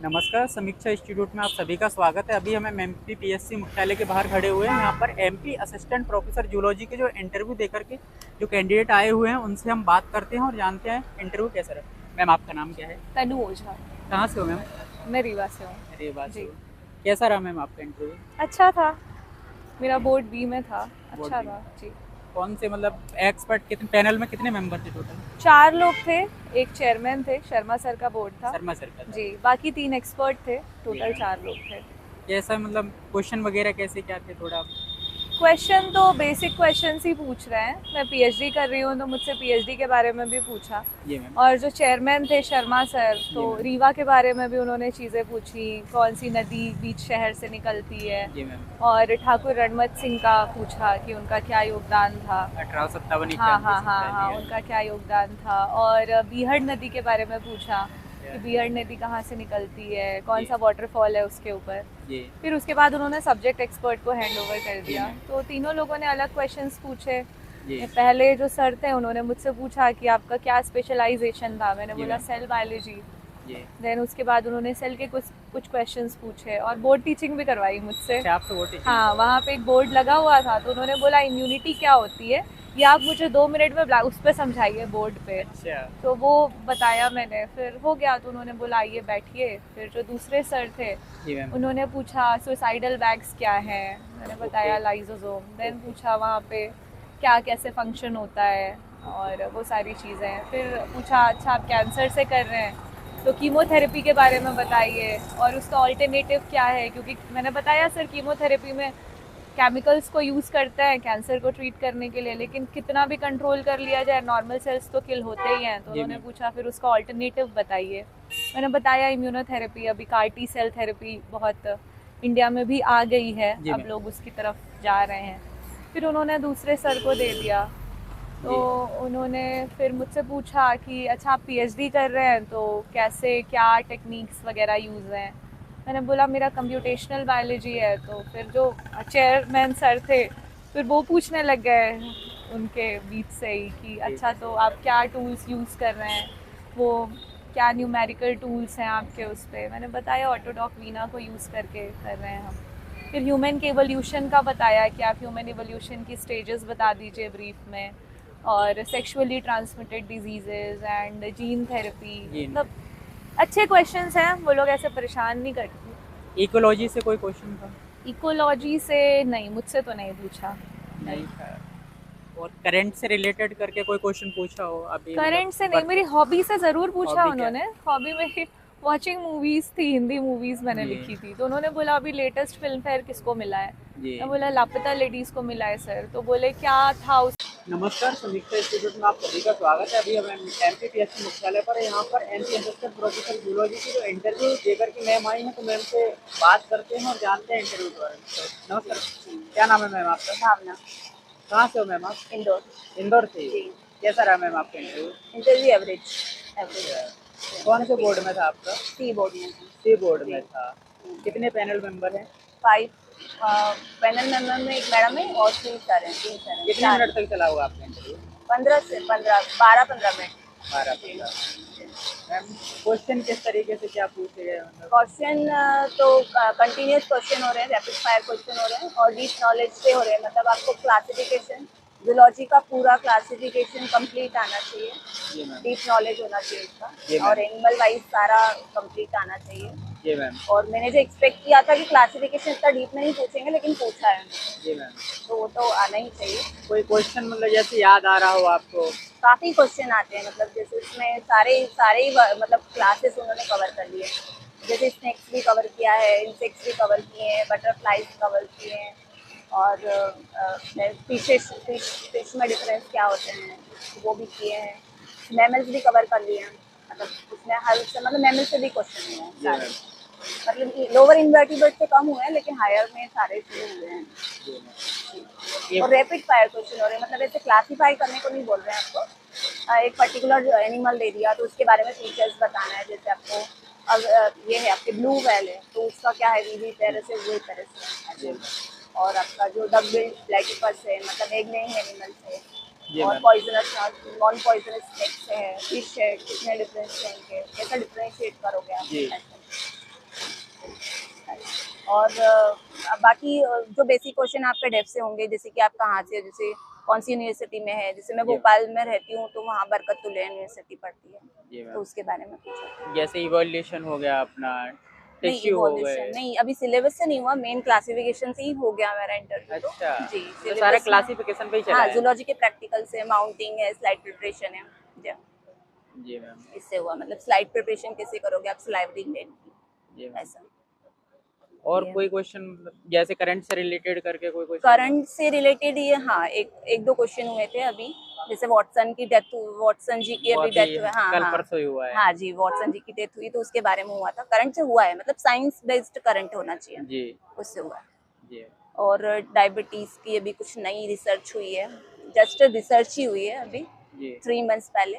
नमस्कार, समीक्षा इंस्टीट्यूट में आप सभी का स्वागत है। अभी हम एमपी पीएससी मुख्यालय के बाहर खड़े हुए हैं। यहाँ पर एमपी असिस्टेंट प्रोफेसर जूलॉजी के जो इंटरव्यू देकर के जो कैंडिडेट आए हुए हैं उनसे हम बात करते हैं और जानते हैं इंटरव्यू कैसा रहा। मैम, आपका नाम क्या है? तनु ओझा। कहाँ से हो मैम? मैं रीवा से हूँ। अरे बात से जी। हो। कैसा रहा मैम आपका इंटरव्यू? अच्छा था। मेरा बोर्ड बी में था। बोर्ड अच्छा भी था जी। कौन से मतलब एक्सपर्ट कितने पैनल में कितने मेंबर थे टोटल? 4 लोग थे। एक चेयरमैन थे, शर्मा सर का बोर्ड था। शर्मा सर का था। जी, बाकी 3 एक्सपर्ट थे। जी टोटल मैम। 4 लोग थे। कैसा मतलब क्वेश्चन वगैरह कैसे क्या थे थोड़ा? क्वेश्चन तो बेसिक क्वेश्चंस ही पूछ रहे हैं। मैं पीएचडी कर रही हूँ तो मुझसे पीएचडी के बारे में भी पूछा। जी मैम। और जो चेयरमैन थे शर्मा सर, जी तो मैम। रीवा के बारे में भी उन्होंने चीज़ें पूछी, कौन सी नदी बीच शहर से निकलती है। जी मैम। और ठाकुर रणमत सिंह का पूछा कि उनका क्या योगदान था। 1857 हाँ इक्यानवे हाँ हाँ सत्तानवे हाँ, उनका क्या योगदान था। और बीहड़ नदी के बारे में पूछा कि बीहड़ नदी कहाँ से निकलती है, कौन जी सा वाटरफॉल है उसके ऊपर। जी फिर उसके बाद उन्होंने सब्जेक्ट एक्सपर्ट को हैंड ओवर कर जी दिया। मैम। तो तीनों लोगों ने अलग क्वेश्चंस पूछे। जी पहले जो सर थे उन्होंने मुझसे पूछा कि आपका क्या स्पेशलाइजेशन था। मैंने जी बोला मैम। Cell biology. जी। देन उसके बाद उन्होंने सेल के कुछ कुछ क्वेश्चंस पूछे और बोर्ड टीचिंग भी करवाई मुझसे। अच्छा, आपसे वो टीचिंग? हाँ, वहाँ पे एक बोर्ड लगा हुआ था तो उन्होंने बोला इम्यूनिटी क्या होती है, ये आप मुझे 2 मिनट में उस पर समझाइए बोर्ड पे। अच्छा। तो वो बताया मैंने, फिर हो गया। तो उन्होंने बोला आइए बैठिए। फिर जो दूसरे सर थे जी मैम। उन्होंने पूछा सुसाइडल बैग्स क्या हैं, मैंने ओके। बताया लाइजोसोम। Then okay. पूछा वहाँ पे क्या कैसे फंक्शन होता है और वो सारी चीज़ें। फिर पूछा अच्छा आप कैंसर से कर रहे हैं तो कीमोथेरेपी के बारे में बताइए और उसका ऑल्टरनेटिव क्या है, क्योंकि मैंने बताया सर कीमोथेरेपी में केमिकल्स को यूज़ करते हैं कैंसर को ट्रीट करने के लिए, लेकिन कितना भी कंट्रोल कर लिया जाए नॉर्मल सेल्स तो किल होते ही हैं। तो जी उन्होंने मैम। पूछा फिर उसका ऑल्टरनेटिव बताइए। मैंने बताया इम्यूनोथेरेपी, अभी कार-टी सेल थेरेपी बहुत इंडिया में भी आ गई है, जी अब मैम। लोग उसकी तरफ जा रहे हैं। फिर उन्होंने दूसरे सर को दे दिया। तो जी उन्होंने फिर मुझसे पूछा कि अच्छा आप पीएचडी कर रहे हैं तो कैसे क्या टेक्निक्स वगैरह यूज़ हैं। मैंने बोला मेरा कंप्यूटेशनल बायोलॉजी है। तो फिर जो चेयरमैन सर थे फिर वो पूछने लग गए उनके बीच से ही कि जी अच्छा तो आप क्या टूल्स यूज़ कर रहे हैं, वो क्या न्यूमेरिकल टूल्स हैं आपके उस पर। मैंने बताया ऑटोडॉक वीना को यूज़ करके कर रहे हैं हम। फिर ह्यूमन के एवोल्यूशन का बताया कि आप ह्यूमन एवोल्यूशन की स्टेजेस बता दीजिए ब्रीफ में। और sexually transmitted diseases and gene therapy, जी। मतलब अच्छे क्वेश्चंस हैं, वो लोग ऐसे परेशान नहीं करते। इकोलॉजी से कोई क्वेश्चन था? इकोलॉजी से नहीं, मुझसे तो नहीं पूछा। नहीं। नहीं था। और करंट से रिलेटेड करके कोई क्वेश्चन पूछा हो अभी मतलब करंट से नहीं, मेरी हॉबी से ज़रूर पूछा हॉबी क्या? उन्होंने। हॉबी मेरी वॉचिंग मूवीज़ थी, हिंदी मूवीज़ मैंने जी लिखी थी। तो उन्होंने बोला अभी लेटेस्ट फिल्म फेयर किसको मिला है। जी। मैं बोला लापता लेडीज़ को मिला है सर। तो बोले क्या था उस। नमस्कार, समीक्षा इंस्टीट्यूट में आप सभी का स्वागत है। अभी हम एमपी पीएससी मुख्यालय पर यहाँ पर एमपी असिस्टेंट प्रोफेसर जूलॉजी की जो इंटरव्यू देकर के मैम आई हैं तो मैम से बात करते हैं और जानते हैं इंटरव्यू के बारे में। तो नमस्कार, क्या नाम है मैम आपका? भावना। कहाँ से हो मैम आप? इंदौर। इंदौर से? जी। कैसा रहा मैम आपका इंटरव्यू? Interview average. एवरेज। कौन से बोर्ड में था आपका? सी बोर्ड में था। सी बोर्ड में जी। था। कितने पैनल मेंबर हैं? 5 पैनल मेंबर में एक मैडम है और 3 सर हैं, 3 सर हैं, कितने 4 मिनट तक चला होगा आपका इंटरव्यू? 15 से 15 12-15 मिनट। 12-15। मैम, क्वेश्चन किस तरीके से क्या पूछे गए मतलब? क्वेश्चन तो कंटिन्यूस क्वेश्चन हो रहे हैं, रैपिड फायर क्वेश्चन हो रहे हैं और डीप नॉलेज से हो रहे हैं। मतलब आपको क्लासिफिकेशन जूलॉजी का पूरा क्लासिफिकेशन कंप्लीट आना चाहिए। जी मैम। डीप नॉलेज होना चाहिए जी उसका मैम। और एनिमल वाइज सारा कंप्लीट आना चाहिए। जी मैम। और मैंने जो एक्सपेक्ट किया था कि क्लासिफिकेशन इतना डीप नहीं पूछेंगे, लेकिन पूछा है उन्होंने, जी मैम। तो वो तो आना ही चाहिए। कोई क्वेश्चन मतलब जैसे याद आ रहा हो आपको? काफ़ी क्वेश्चन आते हैं, मतलब जैसे उसमें सारे सारे ही मतलब क्लासेस उन्होंने कवर कर लिए। जैसे स्नेक्स भी कवर किया है, इंसेक्ट्स भी कवर किए हैं, बटरफ्लाइज कवर किए हैं और फिश में डिफरेंस क्या होते हैं वो भी किए हैं। मैमल्स भी कवर कर लिए हैं, मतलब उसमें हर से मतलब मैमल से भी क्वेश्चन हुए हैं जी सारे। मैम। मतलब कि लोअर इन्वर्टिब्रेट से कम हुए हैं लेकिन हायर में सारे शुरू हुए हैं। जी मैम। और रैपिड फायर क्वेश्चन हो रहे हैं, मतलब ऐसे क्लासीफाई करने को नहीं बोल रहे हैं आपको। एक पर्टिकुलर एनिमल दे दिया तो उसके बारे में फीचर्स बताना है। जैसे आपको अब ये है आपके ब्लू व्हेल है तो उसका क्या है, वीवी पेरिस है, वही पेरिस जी है। मैम। और आपका जो डक बिल्ड प्लेटिपस है, मतलब एग लेइंग एनिमल्स है। जी और ma'am. Poisonous non poisonous snacks है, फिश है, कितने डिफरेंस है इनके, कैसा डिफ्रेंशिएट करोगे आप जी। ऐसे। और बाकी जो बेसिक क्वेश्चन आपके डेप्थ से होंगे, जैसे कि आप कहाँ से, जैसे कौन सी यूनिवर्सिटी में है, जैसे मैं जी। भोपाल में रहती हूँ तो वहाँ बरकतुल्लाह यूनिवर्सिटी पढ़ती है, जी तो मैम, उसके बारे में पूछा। जैसे इवोल्यूशन हो गया अपना, नहीं, टिश्यू हो इवोल्यूशन गए। नहीं, अभी सिलेबस से नहीं हुआ, मेन क्लासिफिकेशन से ही हो गया मेरा इंटरव्यू। तो अच्छा, जी, मतलब सारा सिलेबस में क्लासिफिकेशन पे ही चला हाँ, है। जूलॉजी के प्रैक्टिकल से माउंटिंग है, स्लाइड प्रिपरेशन है जी, जी मैम। इससे हुआ, मतलब स्लाइड प्रिपरेशन कैसे करोगे आप स्लाइड लेने की, जी मैम, ऐसा और ये कोई क्वेश्चन जैसे करंट से रिलेटेड करके कोई क्वेश्चन? करंट से रिलेटेड ये हाँ, एक दो क्वेश्चन हुए थे अभी, जैसे वॉटसन की डेथ, वॉटसन जी की वो अभी अभी डेथ हुई, हाँ कल हाँ परसों ही हुआ है। हाँ जी, वॉटसन जी की डेथ हुई तो उसके बारे में हुआ था, करंट से हुआ है, मतलब साइंस बेस्ड करंट होना चाहिए, जी। उससे हुआ है। जी। और डायबिटीज की अभी कुछ नई रिसर्च हुई है, जस्ट रिसर्च ही हुई है अभी जी। 3 मंथ्स पहले,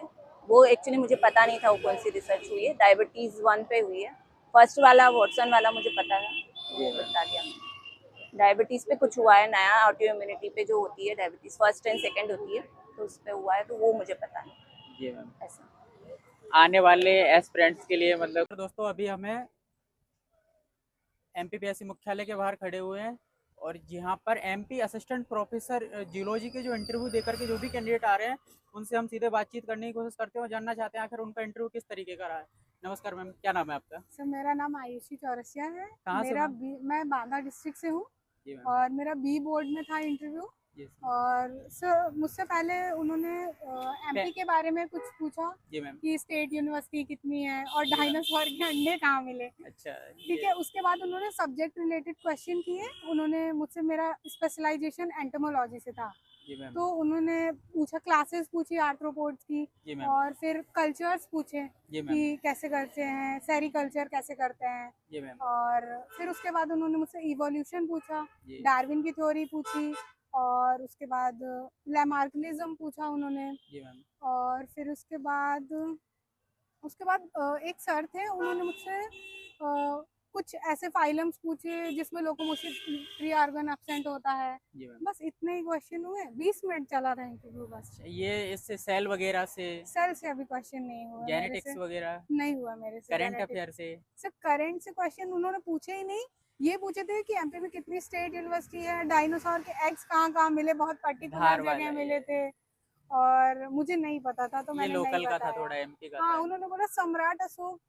वो एक्चुअली मुझे पता नहीं था वो कौन सी रिसर्च हुई है, डायबिटीज 1 पे हुई है, फर्स्ट वाला वॉटसन वाला मुझे पता है, वो बता दिया मैंने। डायबिटीज पे कुछ हुआ है नया, ऑटो इम्यूनिटी पे जो होती है डायबिटीज फर्स्ट एंड सेकंड होती है, तो उस पे हुआ है, तो वो मुझे पता है जी मैम, ऐसा। आने वाले एस्पिरेंट्स के लिए मतलब दोस्तों अभी हमें एमपीपीएससी मुख्यालय के बाहर खड़े हुए हैं और यहाँ पर एमपी असिस्टेंट प्रोफेसर जियोलॉजी के जो इंटरव्यू देकर के जो भी कैंडिडेट आ रहे हैं उनसे हम सीधे बातचीत करने की कोशिश करते हैं और जानना चाहते हैं आखिर उनका इंटरव्यू किस तरीके का रहा है। नमस्कार मैम, क्या नाम है आपका? सर मेरा नाम आयुषी चौरसिया है। कहाँ से मेरा मैम? मैं बांदा डिस्ट्रिक्ट से हूँ जी मैम। और मेरा बी बोर्ड में था इंटरव्यू। जी और सर मुझसे पहले उन्होंने एमपी के बारे में कुछ पूछा जी मैम। कि स्टेट यूनिवर्सिटी कितनी है और जी मैम। डायनासोर के अंडे कहाँ मिले। अच्छा, ठीक है, उसके बाद उन्होंने सब्जेक्ट रिलेटेड क्वेश्चन किए। उन्होंने मुझसे, मेरा स्पेशलाइजेशन एंटोमोलॉजी से था, जी मैम। तो उन्होंने पूछा, क्लासेस पूछी आर्थ्रोपोड्स की, जी मैम। और फिर कल्चर्स पूछे जी मैम। कि कैसे करते हैं, सेरिकल्चर कैसे करते हैं। जी मैम। और फिर उसके बाद उन्होंने मुझसे इवोल्यूशन पूछा, जी। डार्विन की थ्योरी पूछी, और उसके बाद लैमार्किनिज्म पूछा उन्होंने। जी मैम। और फिर उसके बाद एक सर थे, उन्होंने मुझसे कुछ ऐसे फाइलम्स पूछे जिसमें लोकोमोशन फ्री ऑर्गन एब्सेंट होता है। जी मैम। बस इतने ही क्वेश्चन हुए, 20 मिनट चला था इंटरव्यू बस। ये इससे सेल वगैरह से, सेल से अभी क्वेश्चन नहीं हुआ मेरे जेनेटिक्स से, वगैरह, नहीं हुआ मेरे से। करंट जेनेटिक्स अफेयर से? सर करंट से क्वेश्चन उन्होंने पूछे ही नहीं। ये पूछे थे कि एमपी में कितनी स्टेट यूनिवर्सिटी है, डायनासोर के एग्स कहाँ कहाँ मिले, बहुत पर्टिकुलर धार वाला जगह ये। मिले थे, और मुझे नहीं पता था तो ये मैंने नहीं लोकल का था, बताया। थोड़ा एमपी का हाँ, था। उन्होंने बोला सम्राट अशोक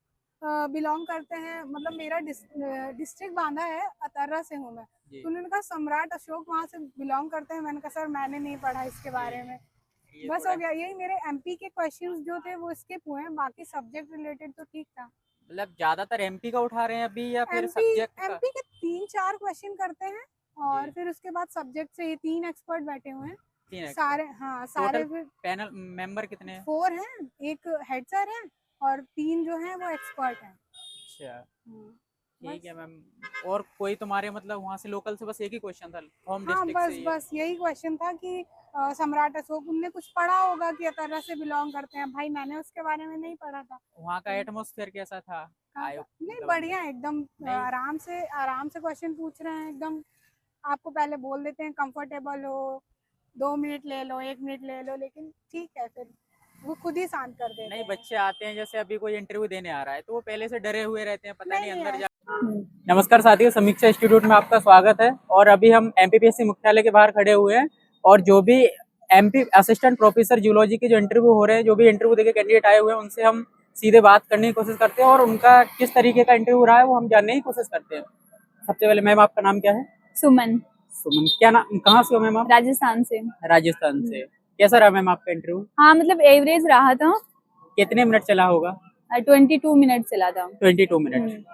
बिलोंग करते हैं, मतलब मेरा डिस्ट्रिक्ट बांदा है, अतर्रा से हूँ मैं। जी। तो उन्होंने कहा सम्राट अशोक वहाँ से बिलोंग करते हैं। मैंने कहा सर मैंने नहीं पढ़ा इसके बारे में। ये बस थोड़ा हो गया, यही मेरे एमपी के क्वेश्चंस जो थे वो स्किप हुए हैं, बाकी सब्जेक्ट रिलेटेड तो ठीक था। मतलब ज्यादातर एमपी का उठा रहे हैं अभी या फिर एमपी सब्जेक्ट का? एमपी के 3-4 क्वेश्चन करते हैं, और जी। फिर उसके बाद सब्जेक्ट से ही 3 एक्सपर्ट बैठे हुए हैं 3 एक्सपर्ट। सारे। हाँ सारे टोटल पैनल मेंबर कितने हैं? 4 हैं, एक हेड सर है और 3 जो हैं वो एक्सपर्ट हैं। अच्छा, ठीक बस। है मैम। और कोई तुम्हारे मतलब वहाँ से लोकल से बस एक ही क्वेश्चन था, होम हाँ डिस्ट्रिक्ट से बस ही है? बस यही क्वेश्चन था कि सम्राट अशोक, उनने कुछ पढ़ा होगा कि अतर्रा से बिलोंग करते हैं। भाई मैंने उसके बारे में नहीं पढ़ा था। वहाँ का एटमॉस्फेयर कैसा था? नहीं मतलब बढ़िया एकदम, नहीं? आराम से क्वेश्चन पूछ रहे हैं एकदम। आपको पहले बोल देते हैं कंफर्टेबल हो, 2 मिनट ले लो, 1 मिनट ले लो, लेकिन ठीक है फिर वो खुद ही शांत कर देते नहीं, हैं। बच्चे आते हैं जैसे अभी कोई इंटरव्यू देने आ रहा है तो वो पहले से डरे हुए रहते हैं, पता नहीं नहीं अंदर है। जा। नमस्कार साथियों, समीक्षा इंस्टीट्यूट में आपका स्वागत है और अभी हम एमपीपीएससी मुख्यालय के बाहर खड़े हुए हैं और जो भी एमपी असिस्टेंट प्रोफेसर जियोलॉजी के जो इंटरव्यू हो रहे हैं, जो भी इंटरव्यू देके कैंडिडेट आए हुए हैं, उनसे हम सीधे बात करने की कोशिश करते हैं और उनका किस तरीके का इंटरव्यू रहा है वो हम जानने की कोशिश करते हैं। सबसे पहले मैम आपका नाम क्या है? सुमन, सुमन, क्या नाम, कहाँ से हो मैम आप? राजस्थान से। राजस्थान से। कैसा रहा मैम आपका इंटरव्यू? हाँ मतलब एवरेज रहा था। कितने मिनट चला होगा? 22 मिनट चला था। 22 मिनट।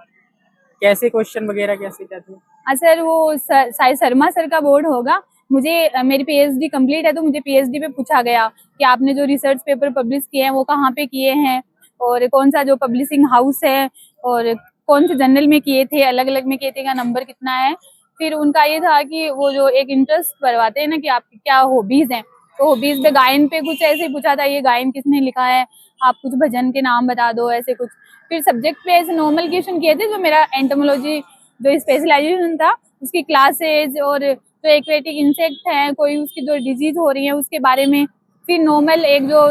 कैसे क्वेश्चन वगैरह कैसे क्या थे? सर वो साई शर्मा सर का बोर्ड होगा। मुझे मेरी पीएचडी कंप्लीट है तो मुझे पीएचडी पे पूछा गया कि आपने जो रिसर्च पेपर पब्लिश किए हैं वो कहाँ पे किए हैं और कौन सा जो पब्लिशिंग हाउस है और कौन से जर्नल में किए थे, अलग अलग में किए थे, का नंबर कितना है। फिर उनका ये था कि वो जो एक इंटरेस्ट करवाते हैं ना कि आपकी क्या हॉबीज हैं, तो हॉबीज पे गायन पे कुछ ऐसे ही पूछा था, ये गायन किसने लिखा है, आप कुछ भजन के नाम बता दो, ऐसे कुछ। फिर सब्जेक्ट पे ऐसे नॉर्मल क्वेश्चन किए थे, जो मेरा एंटोमोलॉजी जो स्पेशलाइजेशन था उसकी क्लासेज और जो एक्वेटिक इंसेक्ट है, कोई उसकी जो डिजीज हो रही है उसके बारे में। फिर नॉर्मल एक जो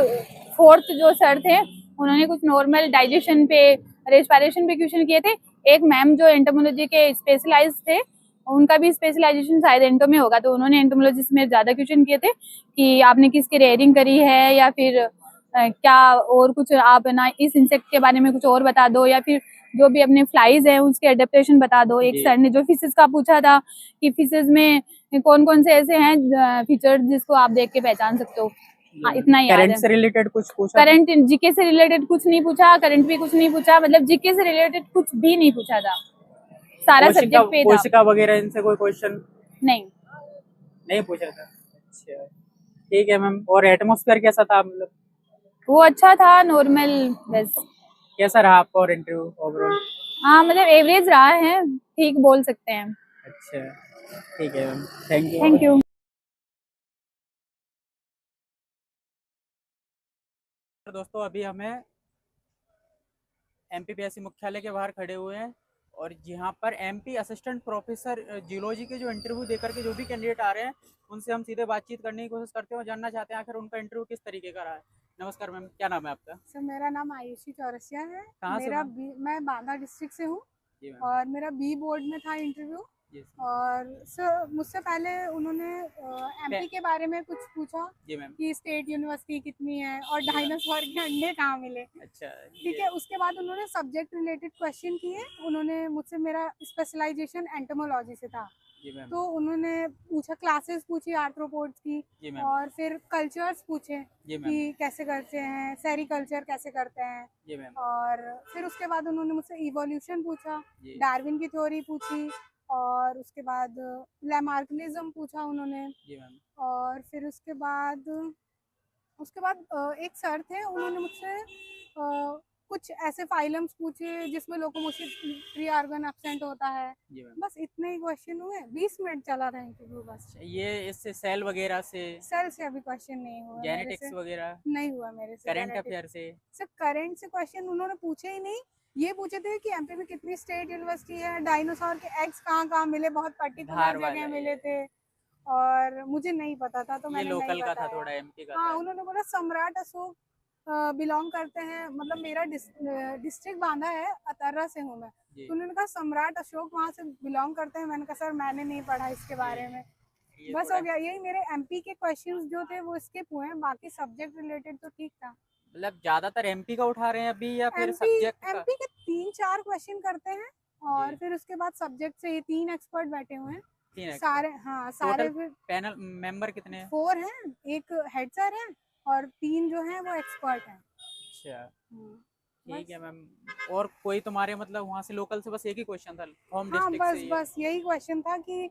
4th जो सर थे उन्होंने कुछ नॉर्मल डाइजेशन पे, रेस्पिरेशन पे क्वेश्चन किए थे। एक मैम जो एंटोमोलॉजी के स्पेशलाइज थे, उनका भी स्पेशलाइजेशन शायद एंटो में होगा, तो उन्होंने एंटोमोलॉजी में ज्यादा क्वेश्चन किए थे कि आपने किसकी रेयरिंग करी है, या फिर क्या और कुछ आप है ना इस इंसेक्ट के बारे में कुछ और बता दो, या फिर जो भी अपने फ्लाइज हैं उसके एडेप्टेशन बता दो। एक सर ने जो फिशेस का पूछा था कि फिशेस में कौन कौन से ऐसे हैं फीचर जिसको आप देख के पहचान सकते हो। हाँ, इतना ही याद करंट है। से रिलेटेड कुछ पूछा था? करंट जीके से रिलेटेड कुछ नहीं पूछा, करंट भी कुछ नहीं पूछा, मतलब जीके से रिलेटेड कुछ भी नहीं पूछा था, सारा सब्जेक्ट पे था। कोशिका वगैरह इनसे कोई क्वेश्चन नहीं, नहीं पूछा था? अच्छा, ठीक है मैम। और एटमॉस्फेयर कैसा था, मतलब वो अच्छा था, नॉर्मल बस। कैसा रहा आपका और इंटरव्यू ओवरऑल? हाँ, मतलब एवरेज रहा है, ठीक बोल सकते हैं। अच्छा, ठीक है ma'am, thank you. Thank you. दोस्तों अभी हमें एमपीपीएससी मुख्यालय के बाहर खड़े हुए हैं और यहाँ पर एमपी असिस्टेंट प्रोफेसर जियोलॉजी के जो इंटरव्यू देकर के जो भी कैंडिडेट आ रहे हैं उनसे हम सीधे बातचीत करने की कोशिश करते हैं और जानना चाहते हैं आखिर उनका इंटरव्यू किस तरीके का रहा है। नमस्कार मैम, क्या नाम है आपका? सर मेरा नाम आयुषी चौरसिया है। कहाँ से मेरा मैम? मैं बांदा डिस्ट्रिक्ट से हूँ जी मैम। और मेरा बी बोर्ड में था इंटरव्यू। जी और सर मुझसे पहले उन्होंने एमपी के बारे में कुछ पूछा जी मैम। कि स्टेट यूनिवर्सिटी कितनी है और जी मैम। डायनासोर के अंडे कहाँ मिले। अच्छा, ठीक है, उसके बाद उन्होंने सब्जेक्ट रिलेटेड क्वेश्चन किए। उन्होंने मुझसे, मेरा स्पेशलाइजेशन एंटोमोलॉजी से था, जी मैम। तो उन्होंने पूछा, क्लासेस पूछी आर्थ्रोपोड्स की, जी मैम। और फिर कल्चर्स पूछे जी मैम। कि कैसे करते हैं, सेरिकल्चर कैसे करते हैं। जी मैम। और फिर उसके बाद उन्होंने मुझसे इवोल्यूशन पूछा, जी। डार्विन की थ्योरी पूछी, और उसके बाद लैमार्किनिज्म पूछा उन्होंने। जी मैम। और फिर उसके बाद एक सर थे, उन्होंने मुझसे कुछ ऐसे फाइलम्स पूछे जिसमें लोकोमोशन फ्री ऑर्गन एब्सेंट होता है। जी मैम। बस इतने ही क्वेश्चन हुए, 20 मिनट चला था इंटरव्यू बस। ये इससे सेल वगैरह से, सेल से अभी क्वेश्चन नहीं हुआ मेरे जेनेटिक्स से, वगैरह, नहीं हुआ मेरे से करंट जेनेटिक्स। अफेयर से? सर करंट से क्वेश्चन उन्होंने पूछे ही नहीं। ये पूछे थे कि एमपी में कितनी स्टेट यूनिवर्सिटी है, डायनासोर के एग्स कहाँ कहाँ मिले, बहुत पर्टिकुलर धार जगह वाला मिले थे, और मुझे नहीं पता था तो ये मैंने नहीं लोकल का था, बताया। थोड़ा एमपी का हाँ, था। उन्होंने बोला सम्राट अशोक बिलोंग करते हैं, मतलब मेरा डिस्ट्रिक्ट बांदा है, अतर्रा से हूँ मैं। जी। तो उन्होंने कहा सम्राट अशोक वहाँ से बिलोंग करते हैं। मैंने कहा सर मैंने नहीं पढ़ा इसके बारे में। ये बस थोड़ा हो गया, यही मेरे एमपी के क्वेश्चंस जो थे वो स्किप हुए हैं, बाकी सब्जेक्ट रिलेटेड तो ठीक था। मतलब ज्यादातर एमपी का उठा रहे हैं अभी या फिर एमपी सब्जेक्ट का? एमपी के 3-4 क्वेश्चन करते हैं, और जी। फिर उसके बाद सब्जेक्ट से ही 3 एक्सपर्ट बैठे हुए हैं 3 एक्सपर्ट। सारे। हाँ सारे टोटल फिर पैनल मेंबर कितने हैं? 4 हैं, एक हेड सर है और 3 जो हैं वो एक्सपर्ट हैं। अच्छा, ठीक बस। है मैम। और कोई तुम्हारे मतलब वहाँ से लोकल से बस एक ही क्वेश्चन था, होम हाँ डिस्ट्रिक्ट से बस ही है? बस यही क्वेश्चन था कि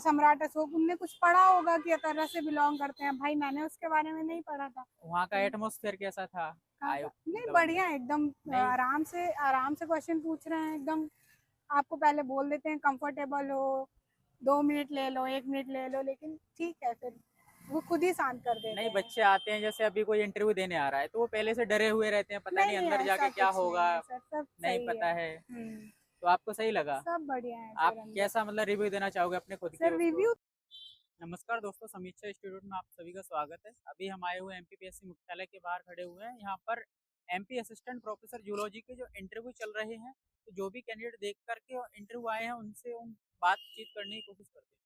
सम्राट अशोक, उनने कुछ पढ़ा होगा कि अतर्रा से बिलोंग करते हैं। भाई मैंने उसके बारे में नहीं पढ़ा था। वहाँ का एटमॉस्फेयर कैसा था? आयो नहीं मतलब बढ़िया है एकदम, नहीं? आराम से क्वेश्चन पूछ रहे हैं एकदम। आपको पहले बोल देते हैं कंफर्टेबल हो, 2 मिनट ले लो, 1 मिनट ले लो, लेकिन ठीक है फिर वो खुद ही शांत कर देते नहीं, हैं। बच्चे आते हैं जैसे अभी कोई इंटरव्यू देने आ रहा है तो वो पहले से डरे हुए रहते हैं, पता नहीं नहीं अंदर ऐसा जाके क्या कुछ होगा, नहीं है सर, सब नहीं सही पता है। हम्म, तो आपको सही लगा? सब बढ़िया है आप सर अंदर। कैसा मतलब रिव्यू देना चाहोगे अपने खुद के सर उसको? रिव्यू, नमस्कार दोस्तों, समीक्षा इंस्टीट्यूट में आप सभी का स्वागत है। अभी हम आए हुए एमपीपीएससी मुख्यालय के बाहर खड़े हुए हैं। यहाँ पर एमपी असिस्टेंट प्रोफेसर जूलॉजी के जो इंटरव्यू चल रहे हैं, तो जो भी कैंडिडेट देख करके इंटरव्यू आए हैं उनसे बातचीत करने की कोशिश करते हैं।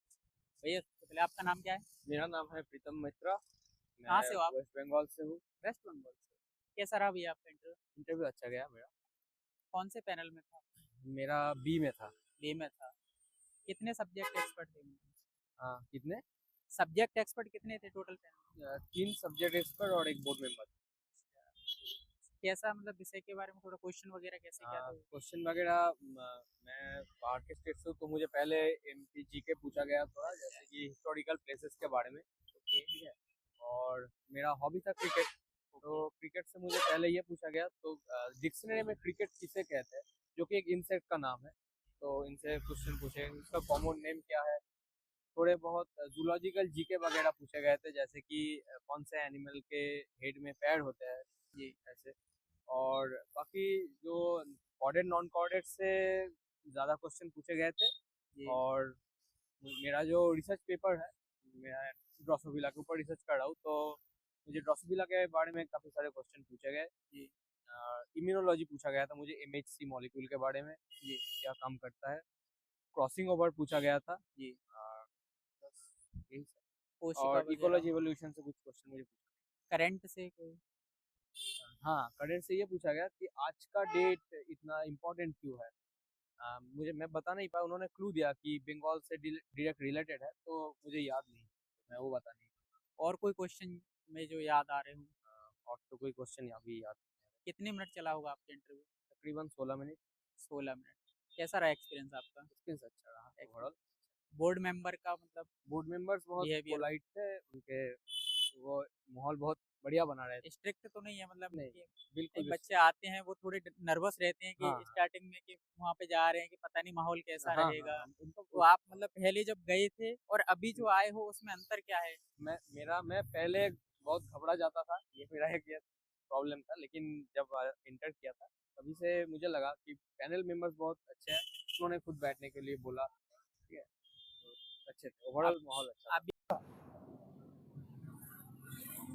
भैया सबसे पहले आपका नाम क्या है? मेरा नाम है प्रीतम मित्रा। कहाँ मैं से हो आप? वेस्ट बंगाल से हूँ। वेस्ट बंगाल से। कैसा रहा भैया आपका इंटरव्यू? इंटरव्यू अच्छा गया मेरा। कौन से पैनल में था? मेरा बी में था। बी में था। कितने सब्जेक्ट एक्सपर्ट थे? हाँ, कितने? सब्जेक्ट एक्सपर्ट कितने थे टोटल पैनल? 3 सब्जेक्ट एक्सपर्ट और एक बोर्ड मेंबर। कैसा मतलब विषय के बारे में थोड़ा क्वेश्चन वगैरह कैसे क्या था? क्वेश्चन वगैरह मैं बाहर के स्टेट से हूँ, तो मुझे पहले एमपी जीके पूछा गया थोड़ा, जैसे कि हिस्टोरिकल प्लेसेस के बारे में। ठीक है। और मेरा हॉबी था क्रिकेट, तो क्रिकेट से मुझे पहले ये पूछा गया, तो डिक्शनरी में क्रिकेट किसे कहते हैं, जो कि एक इंसेक्ट का नाम है। तो इनसे क्वेश्चन पूछे, इसका कॉमन नेम क्या है। थोड़े बहुत जूलॉजिकल जीके वगैरह पूछे गए थे, जैसे कि कौन से एनिमल के हेड में पैर होते हैं, ये ऐसे। और बाकी जो कॉर्डेड नॉन कॉर्डेड से ज़्यादा क्वेश्चन पूछे गए थे। और मेरा जो रिसर्च पेपर है, मैं ड्रोसोफिला के ऊपर रिसर्च कर रहा हूँ, तो मुझे ड्रोसोफिला के बारे में काफ़ी सारे क्वेश्चन पूछे गए। इम्यूनोलॉजी पूछा गया था मुझे, MHC मॉलिक्यूल के बारे में, ये क्या काम करता है। क्रॉसिंग ओवर पूछा गया था जी। बस यही सब। कोशिका और वगैरह, इकोलॉजी एवोल्यूशन से कुछ क्वेश्चन मुझे करंट से कोई। हाँ, करंट से ये पूछा गया कि आज का डेट इतना इम्पोर्टेंट क्यों है। मुझे मैं बता नहीं पाया, उन्होंने क्लू दिया कि बंगाल से डायरेक्ट रिलेटेड है, तो मुझे याद नहीं, मैं वो बता नहीं और कोई क्वेश्चन में जो याद आ रहे हो? पाया। और तो कोई क्वेश्चन अभी याद नहीं आ कितने मिनट चला होगा आपका इंटरव्यू? रहा। तकरीबन 16 मिनट। 16 मिनट। कैसा रहा एक्सपीरियंस आपका? एक्सपीरियंस अच्छा रहा ओवरऑल। बोर्ड मेंबर का मतलब बोर्ड मेंबर्स बहुत बिहेवियर पोलाइट थे, उनके वो माहौल बहुत बढ़िया बना रहे थे। स्ट्रिक्ट तो नहीं है, मतलब नहीं, कि बिल्कुल एक भी बच्चे आते हैं वो थोड़े नर्वस रहते हैं कि हाँ, हाँ। स्टार्टिंग में कि वहाँ पे जा रहे हैं कि पता नहीं माहौल कैसा हाँ, रहेगा। हाँ, उनको तो आप मतलब पहले जब गए थे और अभी जो आए हो उसमें अंतर क्या है? मैं पहले बहुत घबरा जाता था, ये मेरा एक ये प्रॉब्लम था, लेकिन जब इंटर किया था तभी से मुझे लगा कि पैनल मेंबर्स बहुत अच्छे हैं, उन्होंने खुद बैठने के लिए बोला, ठीक है, तो अच्छे थे, ओवरऑल माहौल अच्छा था। आप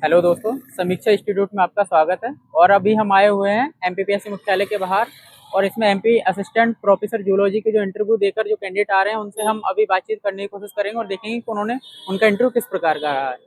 हेलो दोस्तों, समीक्षा इंस्टीट्यूट में आपका स्वागत है। और अभी हम आए हुए हैं एमपीपीएससी मुख्यालय के बाहर, और इसमें एमपी असिस्टेंट प्रोफेसर जूलॉजी के जो इंटरव्यू देकर जो कैंडिडेट आ रहे हैं उनसे हम अभी बातचीत करने की कोशिश करेंगे और देखेंगे कि उन्होंने उनका इंटरव्यू किस प्रकार का रहा है।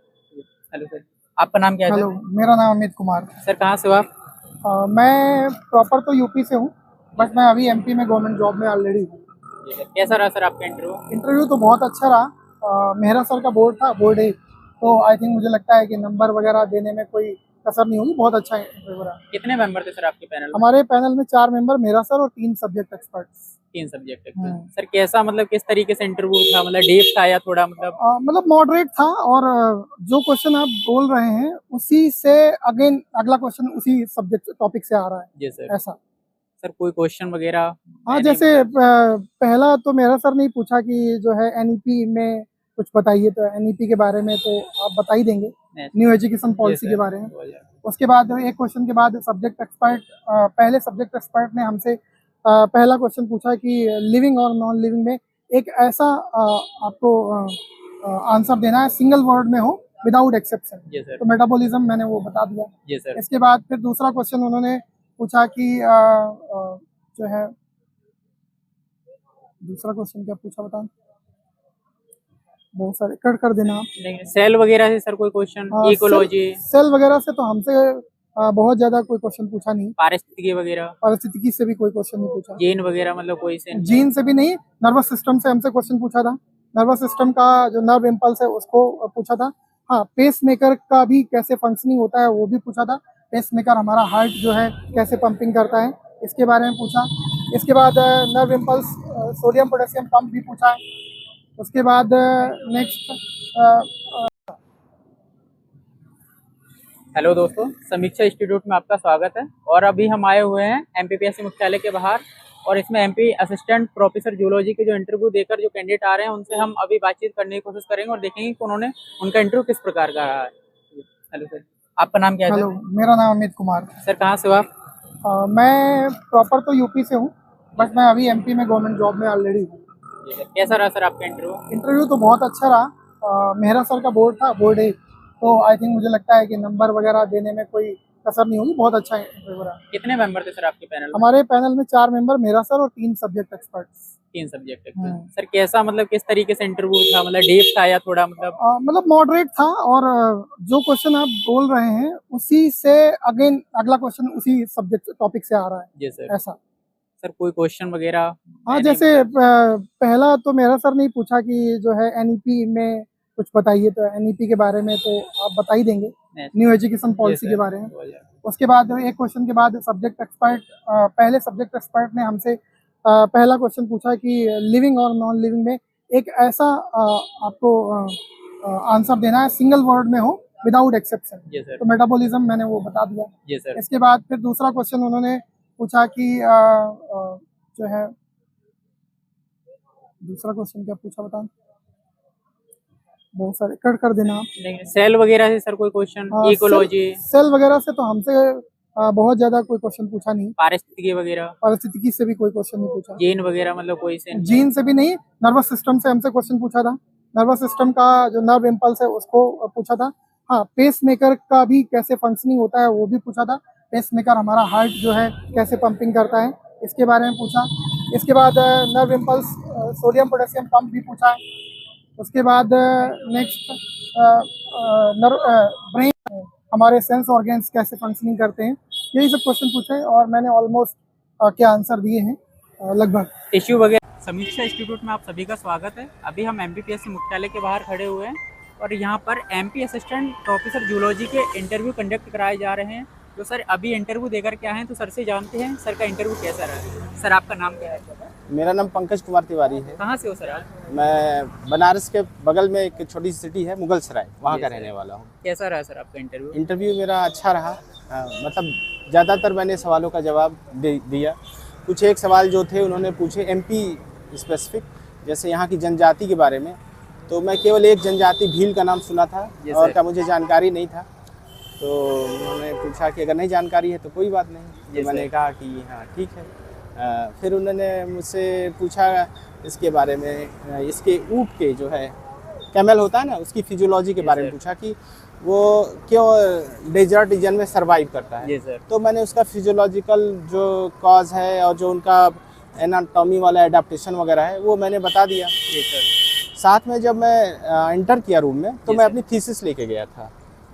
हेलो सर, आपका नाम क्या है? हेलो, मेरा नाम अमित कुमार। सर कहाँ से हो आप? मैं प्रॉपर तो यूपी से हूँ, बट मैं अभी एमपी में गवर्नमेंट जॉब में ऑलरेडी हूँ। कैसा रहा सर आपका इंटरव्यू? इंटरव्यू तो बहुत अच्छा रहा। मेहरा सर का बोर्ड था, बोर्ड है, तो आई थिंक मुझे लगता है कि नंबर वगैरह देने में कोई कसर नहीं होगी। बहुत अच्छा इंटरव्यू रहा। कितने मेंबर थे सर आपके पैनल में? हमारे पैनल में 4 मेंबर, मेरा सर और 3 सब्जेक्ट एक्सपर्ट्स। 3 सब्जेक्ट। सर कैसा, मतलब किस तरीके से इंटरव्यू था? मतलब डीप था या थोड़ा मतलब मॉडरेट था, और जो क्वेश्चन आप बोल रहे हैं उसी से अगेन अगला क्वेश्चन उसी सब्जेक्ट टॉपिक से आ रहा है। जी सर। ऐसा सर कोई क्वेश्चन वगैरह? हाँ, जैसे पहला तो मेरा सर ने पूछा कि जो है एनईपी में कुछ बताइए, तो एनईपी के बारे में तो आप बता ही देंगे, न्यू एजुकेशन पॉलिसी के बारे में। उसके बाद एक क्वेश्चन के बाद सब्जेक्ट एक्सपर्ट, पहले सब्जेक्ट एक्सपर्ट ने हमसे पहला क्वेश्चन पूछा कि लिविंग और नॉन लिविंग में एक ऐसा आपको आंसर देना है सिंगल वर्ड में हो, विदाउट एक्सेप्शन। जी सर। तो मेटाबॉलिज्म मैंने वो बता दिया। जी सर। इसके बाद फिर दूसरा क्वेश्चन उन्होंने पूछा कि जो है, दूसरा क्वेश्चन क्या पूछा बता, बहुत सारे कर देना आप। सेल वगैरह से सर कोई क्वेश्चन? इकोलॉजी, सेल वगैरह से तो हमसे बहुत ज्यादा कोई क्वेश्चन पूछा नहीं। पारिस्थितिकी वगैरह, पारिस्थितिकी से भी कोई क्वेश्चन नहीं पूछा। जीन वगैरह मतलब कोई से? जीन से भी नहीं, नर्वस सिस्टम से हमसे क्वेश्चन पूछा था। नर्वस सिस्टम का जो नर्व इम्पल्स है उसको पूछा था। हाँ, पेस मेकर का भी कैसे फंक्शनिंग होता है वो भी पूछा था। पेस मेकर हमारा हार्ट जो है कैसे पंपिंग करता है, इसके बारे में पूछा। इसके बाद nerve impulse, sodium potassium pump भी पूछा। उसके बाद नेक्स्ट हेलो दोस्तों, समीक्षा इंस्टीट्यूट में आपका स्वागत है। और अभी हम आए हुए हैं एमपीपीएससी मुख्यालय के बाहर, और इसमें एमपी असिस्टेंट प्रोफेसर जूलॉजी के जो इंटरव्यू देकर जो कैंडिडेट आ रहे हैं उनसे हम अभी बातचीत करने की कोशिश करेंगे और देखेंगे कि उन्होंने उनका इंटरव्यू किस प्रकार का रहा है। हेलो सर, आपका नाम क्या है? हेलो, मेरा नाम अमित कुमार। सर कहाँ से हो आप? मैं प्रॉपर तो यूपी से हूँ, बट मैं अभी एमपी में गवर्नमेंट जॉब में ऑलरेडी हूँ। कैसा रहा सर आपका इंटरव्यू? इंटरव्यू तो बहुत अच्छा रहा। मेहरा सर का बोर्ड था, बोर्ड है, तो आई थिंक मुझे लगता है कि नंबर वगैरह देने में कोई कसर नहीं होगी। बहुत अच्छा इंटरव्यू रहा। कितने मेंबर थे सर आपके पैनल में? हमारे पैनल में 4 मेंबर, मेरा सर और 3 सब्जेक्ट एक्सपर्ट्स। 3 सब्जेक्ट। सर कैसा, मतलब किस तरीके से इंटरव्यू था? मतलब डीप था या थोड़ा मतलब मॉडरेट था, और जो क्वेश्चन आप बोल रहे हैं उसी से अगेन अगला क्वेश्चन उसी सब्जेक्ट टॉपिक से आ रहा है। जी सर। ऐसा सर कोई क्वेश्चन वगैरह? हाँ, जैसे पहला तो मेरा सर ने पूछा कि जो है एनईपी में कुछ बताइए, तो एनईपी के बारे में तो आप बता ही देंगे, न्यू एजुकेशन पॉलिसी के बारे में। उसके बाद एक क्वेश्चन के बाद सब्जेक्ट एक्सपर्ट, पहले सब्जेक्ट एक्सपर्ट ने हमसे पहला क्वेश्चन पूछा कि लिविंग और नॉन लिविंग में एक ऐसा आपको आंसर देना है सिंगल वर्ड में हो, विदाउट एक्सेप्शन। तो मेटाबॉलिज्म मैंने वो बता दिया। जी सर। इसके बाद फिर दूसरा क्वेश्चन उन्होंने पूछा कि जो है, दूसरा क्वेश्चन क्या पूछा बता, बहुत सारे कर देना आप। सेल वगैरह से सर कोई क्वेश्चन? इकोलॉजी, सेल वगैरह से तो हमसे बहुत ज्यादा कोई क्वेश्चन पूछा नहीं। पारिस्थितिकी वगैरह, पारिस्थितिकी से भी कोई क्वेश्चन नहीं पूछा। जीन वगैरह मतलब कोई से? जीन से भी नहीं, नर्वस सिस्टम से हमसे क्वेश्चन पूछा था। नर्वस सिस्टम का जो नर्व इम्पल्स है उसको पूछा था। हाँ, पेस मेकर का भी कैसे फंक्शनिंग होता है वो भी पूछा था। पेसमेकर हमारा हार्ट जो है कैसे पंपिंग करता है इसके बारे में पूछा। इसके बाद nerve impulse sodium potassium pump भी पूछा। उसके बाद नेक्स्ट नर्व ब्रेन हमारे सेंस ऑर्गन्स कैसे फंक्शनिंग करते हैं, यही सब क्वेश्चन पूछे और मैंने ऑलमोस्ट के आंसर दिए हैं लगभग। इश्यू वगैरह। समीक्षा इंस्टीट्यूट में आप सभी का स्वागत है। अभी हम MPPSC मुख्यालय के बाहर खड़े हुए हैं और यहाँ पर MP असिस्टेंट प्रोफेसर जूलॉजी के इंटरव्यू कंडक्ट कराए जा रहे हैं। तो सर अभी इंटरव्यू देकर के आए हैं, तो सर से जानते हैं सर का इंटरव्यू कैसा रहा। सर आपका नाम क्या है? मेरा नाम पंकज कुमार तिवारी है। कहाँ से हो सर आप? मैं बनारस के बगल में एक छोटी सी सिटी है मुगल सराय, वहाँ का रहने वाला हूँ। कैसा रहा सर आपका इंटरव्यू? इंटरव्यू मेरा अच्छा रहा। मतलब ज़्यादातर मैंने सवालों का जवाब दिया। कुछ एक सवाल जो थे उन्होंने पूछे MP स्पेसिफिक, जैसे यहाँ की जनजाति के बारे में, तो मैं केवल एक जनजाति भील का नाम सुना था और क्या मुझे जानकारी नहीं था। तो उन्होंने पूछा कि अगर नहीं जानकारी है तो कोई बात नहीं। तो मैंने कहा कि हाँ ठीक है। फिर उन्होंने मुझसे पूछा इसके बारे में, इसके ऊँट के जो है कैमल होता है ना, उसकी फिजियोलॉजी के बारे में पूछा कि वो क्यों डेजर्ट रीजन में सरवाइव करता है। तो मैंने उसका फिजियोलॉजिकल जो कॉज है और जो उनका एनाटॉमी वाला एडाप्टेशन वगैरह है वो मैंने बता दिया। साथ में जब मैं इंटर किया रूम में तो मैं अपनी थीसिस लेके गया था।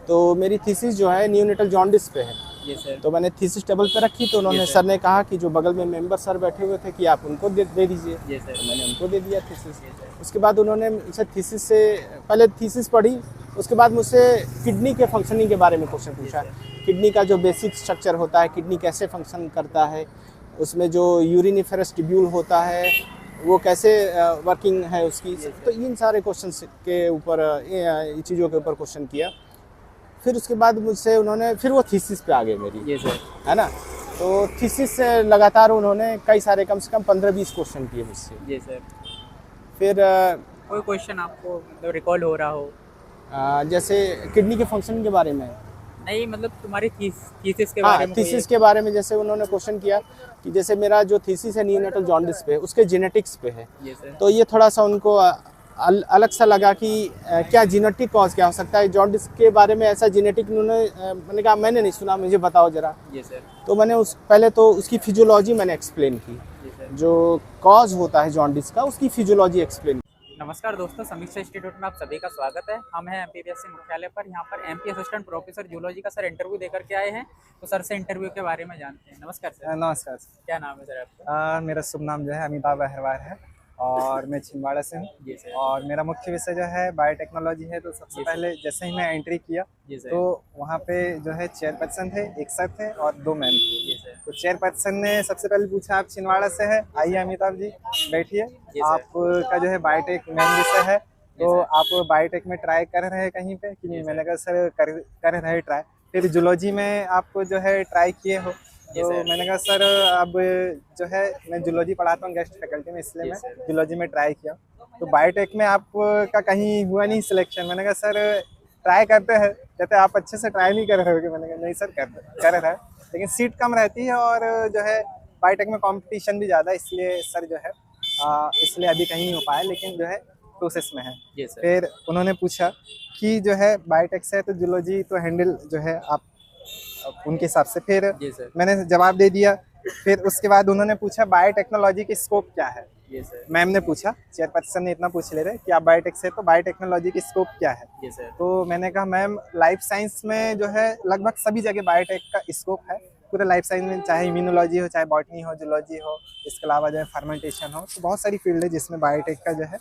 तो मेरी थीसिस जो है न्यूनेटल जॉन्डिस पे है। तो मैंने थीसिस टेबल पे रखी, तो उन्होंने सर ने कहा कि जो बगल में मेंबर सर बैठे हुए थे कि आप उनको दे दीजिए। तो मैंने उनको दे दिया थीसिस। उसके बाद उन्होंने मुझसे थीसिस से पहले थीसिस पढ़ी, उसके बाद मुझसे किडनी के फंक्शनिंग के बारे में क्वेश्चन पूछा। किडनी का जो बेसिक स्ट्रक्चर होता है, किडनी कैसे फंक्शन करता है, उसमें जो यूरिनिफेरस ट्यूब्यूल होता है वो कैसे वर्किंग है उसकी। तो इन सारे क्वेश्चन के ऊपर, चीज़ों के ऊपर क्वेश्चन किया। फिर उसके बाद मुझसे उन्होंने फिर वो थीसिस पे आ गए मेरी, है ना। तो थीसिस से लगातार उन्होंने कई सारे कम से कम 15-20 क्वेश्चन किए मुझसे। फिर कोई क्वेश्चन आपको मतलब रिकॉल हो रहा हो? जैसे किडनी के फंक्शन के बारे में नहीं, मतलब तुम्हारी थीसिस के बारे में। थीसिस के बारे में जैसे उन्होंने क्वेश्चन किया कि जैसे मेरा जो थीसिस है न्यूनेटल जॉन्डिस पे, उसके जेनेटिक्स पे है। तो ये थोड़ा सा उनको अलग सा लगा कि क्या जेनेटिक कॉज क्या हो सकता है जॉन्डिस के बारे में। ऐसा जेनेटिक उन्होंने, मैंने कहा मैंने नहीं सुना, मुझे बताओ जरा। तो मैंने पहले तो उसकी फिजियोलॉजी मैंने एक्सप्लेन की, जो कॉज होता है जॉन्डिस का उसकी फिजियोलॉजी एक्सप्लेन। नमस्कार दोस्तों, समीक्षा इंस्टीट्यूट में आप सभी का स्वागत है। हम हैं MPPSC मुख्यालय पर। यहाँ पर MP असिस्टेंट प्रोफेसर जूलॉजी का सर इंटरव्यू देकर के आए हैं, तो सर से इंटरव्यू के बारे में जानते हैं। नमस्कार सर। नमस्कार। क्या नाम है सर आपका? मेरा शुभ नाम जो है अमिताभ अहरवार है और मैं छिंदवाड़ा से हूँ। और मेरा मुख्य विषय जो है बायोटेक्नोलॉजी है। तो सबसे पहले जैसे ही मैं एंट्री किया तो वहाँ पे जो है चेयरपर्सन थे, एक सर थे और 2 मैम थे। तो चेयरपर्सन ने सबसे पहले पूछा आप छिंदवाड़ा से है, आइए अमिताभ जी बैठिए, आपका जो है बायोटेक मेन विषय है, तो आप बायोटेक में ट्राई कर रहे हैं कहीं पे कि नहीं? मैंने कहा सर कर रहे ट्राई। फिर जूलॉजी में आपको जो है ट्राई किए हो? तो मैंने कहा सर अब जो है मैं जूलॉजी पढ़ाता हूँ गेस्ट फैकल्टी में, इसलिए मैं जूलॉजी में ट्राई किया। तो बायोटेक में आपका कहीं हुआ नहीं सिलेक्शन? मैंने कहा सर ट्राई करते हैं। कहते आप अच्छे से ट्राई नहीं कर रहे हो? मैंने कहा नहीं सर कर रहा है, लेकिन सीट कम रहती है और जो है बायोटेक में कंपटीशन भी ज़्यादा, इसलिए सर जो है इसलिए अभी कहीं नहीं हो पाया, लेकिन जो है प्रोसेस में है। फिर उन्होंने पूछा कि जो है बायोटेक से है तो जूलॉजी तो हैंडल जो है आप उनके हिसाब से। फिर मैंने जवाब दे दिया। फिर उसके बाद उन्होंने पूछा बायोटेक्नोलॉजी की स्कोप क्या है। मैम ने पूछा, चेयरपर्सन ने इतना पूछ ले रहे कि आप बायोटेक से, तो बायोटेक्नोलॉजी की स्कोप क्या है। तो मैंने कहा मैम लाइफ साइंस में जो है लगभग सभी जगह बायोटेक का स्कोप है, पूरे लाइफ साइंस में, चाहे इम्यूनोलॉजी हो, चाहे बॉटनी हो, जूलॉजी हो, इसके अलावा जो है फर्मेंटेशन हो, तो बहुत सारी फील्ड है जिसमें बायोटेक का जो है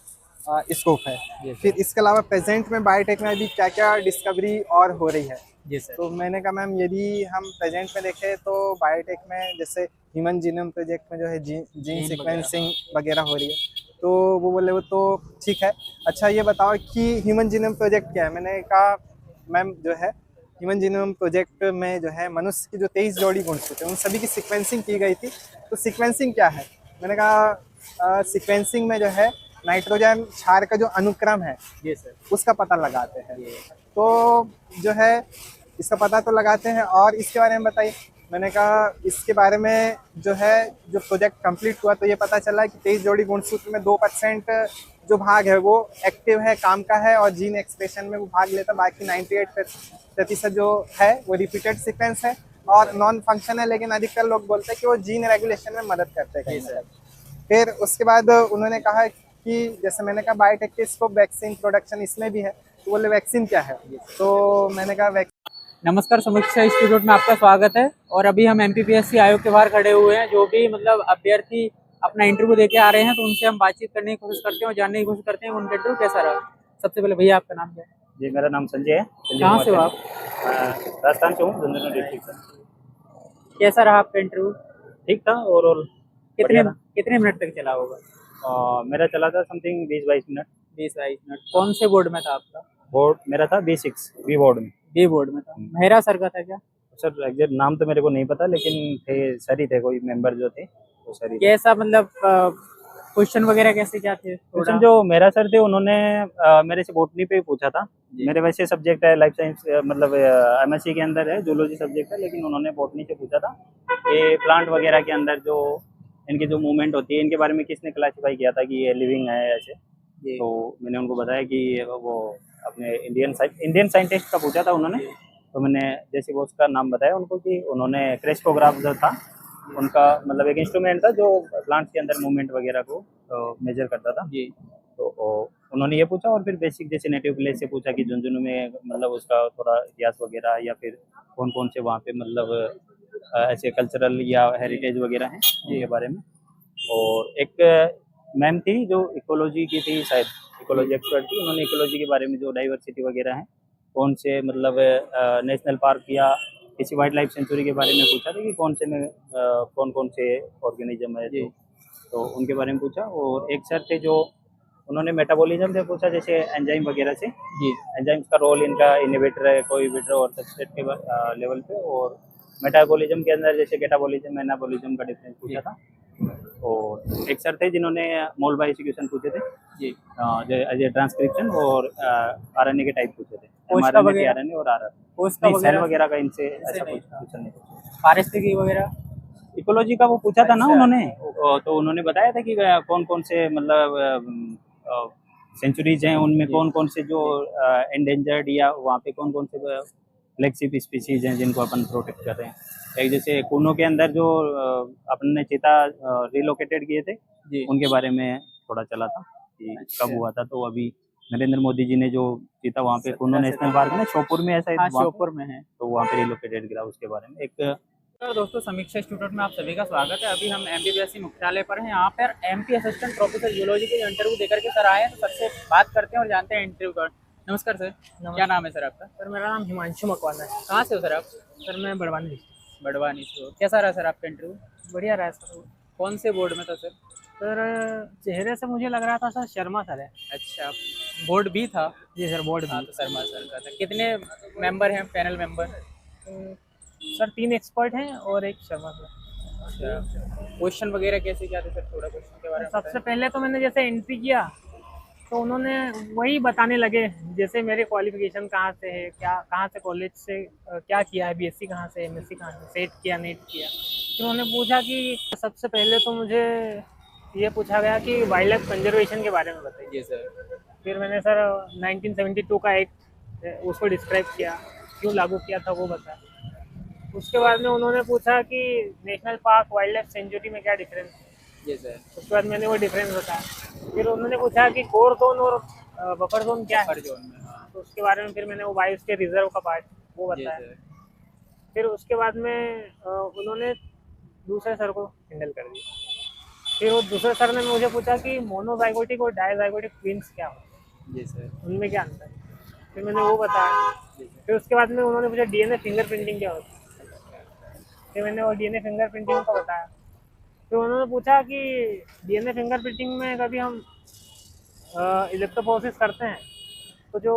स्कोप है। फिर इसके अलावा प्रेजेंट में बायोटेक में अभी क्या क्या डिस्कवरी और हो रही है। तो मैंने कहा मैम यदि हम प्रेजेंट में देखें तो बायोटेक में जैसे ह्यूमन जीनोम प्रोजेक्ट में जो है जीन सीक्वेंसिंग वगैरह हो रही है। तो वो बोले वो तो ठीक है, अच्छा ये बताओ कि ह्यूमन जीनोम प्रोजेक्ट क्या है। मैंने कहा मैम जो है ह्यूमन जीनोम प्रोजेक्ट में जो है मनुष्य की जो 23 जोड़ी गुणसूत्र उन सभी की सीक्वेंसिंग की गई थी। तो सीक्वेंसिंग क्या है? मैंने कहा सीक्वेंसिंग में जो है नाइट्रोजन क्षार का जो अनुक्रम है उसका पता लगाते हैं। तो जो है इसका पता तो लगाते हैं, और इसके बारे में बताइए। मैंने कहा इसके बारे में जो है जो प्रोजेक्ट कंप्लीट हुआ तो ये पता चला कि 23 जोड़ी गुणसूत्र में 2% जो भाग है वो एक्टिव है, काम का है, और जीन एक्सप्रेशन में वो भाग लेता, बाकी 98% जो है वो रिपीटेड सीक्वेंस है। और नॉन फंक्शन है, लेकिन अधिकतर लोग बोलते हैं कि वो जीन रेगुलेशन में मदद करते हैं कहीं ना कहीं। फिर उसके बाद उन्होंने कहा कि जैसे मैंने कहा बायोटेक के स्कोप वैक्सीन प्रोडक्शन इसमें भी है, तो बोले वैक्सीन क्या है, तो मैंने कहा नमस्कार, समीक्षा इंस्टीट्यूट में आपका स्वागत है। और अभी हम MPPSC आयोग के बाहर खड़े हुए हैं। जो भी मतलब अभ्यर्थी अपना इंटरव्यू देके आ रहे हैं तो उनसे हम बातचीत करने की कोशिश करते हैं और जानने की कोशिश करते हैं उनका इंटरव्यू कैसा रहा। सबसे पहले भैया आपका नाम क्या है? जी, मेरा नाम संजय है। कहाँ से हो आप? राजस्थान से हूँ, झुंझुनू डिस्ट्रिक्ट से। कैसा रहा आपका इंटरव्यू? ठीक था ओवरऑल। कितने मिनट तक चला होगा? मेरा चला था समथिंग 20-22 मिनट। 20-22 मिनट। कौन से बोर्ड में था आपका? बोर्ड मेरा था B6 बी बोर्ड में। बी बोर्ड में था। मेहरा सर का था क्या? सर एग्जैक्ट नाम तो मेरे को नहीं पता, लेकिन थे सर ही थे, कोई मेंबर जो थे वो सर ही थे। कैसा मतलब क्वेश्चन वगैरह कैसे क्या थे? क्वेश्चन जो मेरा सर थे उन्होंने मेरे से बॉटनी पे ही पूछा था। मेरे वैसे सब्जेक्ट है लाइफ साइंस, मतलब MSc के अंदर है, जूलॉजी सब्जेक्ट है, लेकिन उन्होंने बॉटनी से पूछा था कि प्लांट वगैरह के अंदर जो इनकी जो मूवमेंट होती है इनके बारे में किसने क्लासीफाई किया था कि ये लिविंग है ऐसे। तो मैंने उनको बताया कि वो अपने इंडियन साइंटिस्ट का पूछा था उन्होंने। तो मैंने जैसे वो उसका नाम बताया उनको कि उन्होंने क्रेस्कोग्राफ जो था उनका मतलब एक इंस्ट्रूमेंट था जो प्लांट्स के अंदर मूवमेंट वगैरह को मेजर करता था। जी। तो उन्होंने ये पूछा और फिर बेसिक जैसे नेटिव प्लेस से पूछा कि झुंझुनू में मतलब उसका थोड़ा इतिहास वगैरह या फिर कौन कौन से वहाँ पे मतलब ऐसे कल्चरल या हेरिटेज वगैरह हैं ये बारे में। और एक मैम थी जो इकोलॉजी की थी, शायद इकोलॉजी एक्सपर्ट थी, उन्होंने इकोलॉजी के बारे में जो डाइवर्सिटी वगैरह है कौन से मतलब नेशनल पार्क या किसी वाइल्ड लाइफ सेंचुरी के बारे में पूछा था कि कौन से में कौन कौन से ऑर्गेनिज्म है। तो उनके बारे में पूछा। और एक सर थे जो उन्होंने मेटाबॉलिज्म से पूछा, जैसे एंजाइम वगैरह से। जी, एंजाइम्स का रोल इनका इनहिबिटर है, कोइबिटर और सबस्ट्रेट के लेवल पे। और मेटाबॉलिज्म के अंदर जैसे कैटाबॉलिज्म एनाबॉलिज्म का डिफरेंस पूछा था। और एक सर थे जिन्होंने मोल बाय एक्सक्यूशन पूछे थे जी, एज ए ट्रांसक्रिप्शन और RNA के टाइप पूछे थे, mRNA RNA और RNA। सेल वगैरह का इनसे ऐसा कुछ क्वेश्चन नहीं पूछा। पारिस्थितिकी वगैरह इकोलॉजी का वो पूछा था ना उन्होंने। तो उन्होंने बताया था कि कौन कौन से मतलब सेंचुरीज हैं, उनमें कौन कौन से जो एंडेंजर्ड या वहाँ पे कौन कौन से फ्लैगशिप स्पीसीज हैं जिनको अपन प्रोटेक्ट कर रहे हैं। एक जैसे कूनो के अंदर जो अपन ने चीता रिलोकेटेड किए थे जी, उनके बारे में थोड़ा चला था कि कब हुआ था। तो अभी नरेंद्र मोदी जी ने जो चीता वहाँ पे कूनो नेशनल पार्क में श्योपुर में ऐसा श्योपुर में है, तो वहाँ पे रिलोकेटेड गिरा, उसके बारे में एक। तो दोस्तों, समीक्षा इंस्टीट्यूट में आप सभी का स्वागत है। अभी हम MPPSC मुख्यालय पर हैं। यहाँ पर MP असिस्टेंट प्रोफेसर जूलॉजी के इंटरव्यू देकर के सर आए हैं, तो सर से बात करते हैं और जानते हैं इंटरव्यू का। नमस्कार सर। क्या नाम है सर आपका? सर मेरा नाम हिमांशु मकवाना है। कहाँ से हो सर आप? सर मैं बड़वानी। बड़वानी से हो। कैसा रहा सर आपका इंटरव्यू? बढ़िया रहा सर। कौन से बोर्ड में था सर? सर चेहरे से मुझे लग रहा था सर शर्मा सर है। अच्छा, बोर्ड भी था? जी सर, बोर्ड हाँ, भी। तो शर्मा सर का था। कितने मेंबर हैं, पैनल मेंबर? सर 3 एक्सपर्ट हैं और एक शर्मा सर। अच्छा, क्वेश्चन वगैरह कैसे क्या थे सर? थोड़ा क्वेश्चन के बारे में सबसे पहले तो मैंने जैसे एंट्री किया तो उन्होंने वही बताने लगे, जैसे मेरे क्वालिफिकेशन कहाँ से है, क्या कहाँ से कॉलेज से क्या किया है, BSc कहाँ से, MSc कहाँ से, सेट किया नेट किया। फिर उन्होंने पूछा कि सबसे पहले तो मुझे ये पूछा गया कि वाइल्ड लाइफ कंजर्वेशन के बारे में बताइए। जी सर। फिर मैंने सर 1972 का एक्ट उसको डिस्क्राइब किया, क्यों लागू किया था वो बताया। उसके बाद में उन्होंने पूछा कि national park wild life sanctuary में क्या डिफरेंस है। जी सर। उसके बाद मैंने वो डिफरेंस बताया। फिर उन्होंने पूछा कि कोर जोन और बफर जोन क्या है। जोन में, हाँ। तो उसके बारे में फिर मैंने वो बायोस के रिजर्व का पार्ट वो बताया। फिर उसके बाद में उन्होंने दूसरे सर को हैंडल कर दिया। फिर वो दूसरे सर ने मुझे पूछा कि मोनोजाइगोटिक और डायजाइगोटिक ट्विंस क्या होते हैं। जी सर। उनमें क्या अंतर है। फिर मैंने वो बताया। फिर उसके बाद में उन्होंने पूछा DNA फिंगरप्रिंटिंग क्या होती है। फिर मैंने वो DNA फिंगरप्रिंटिंग का बताया। फिर उन्होंने पूछा कि DNA फिंगरप्रिंटिंग में कभी हम इलेक्ट्रोफोरेसिस करते हैं तो जो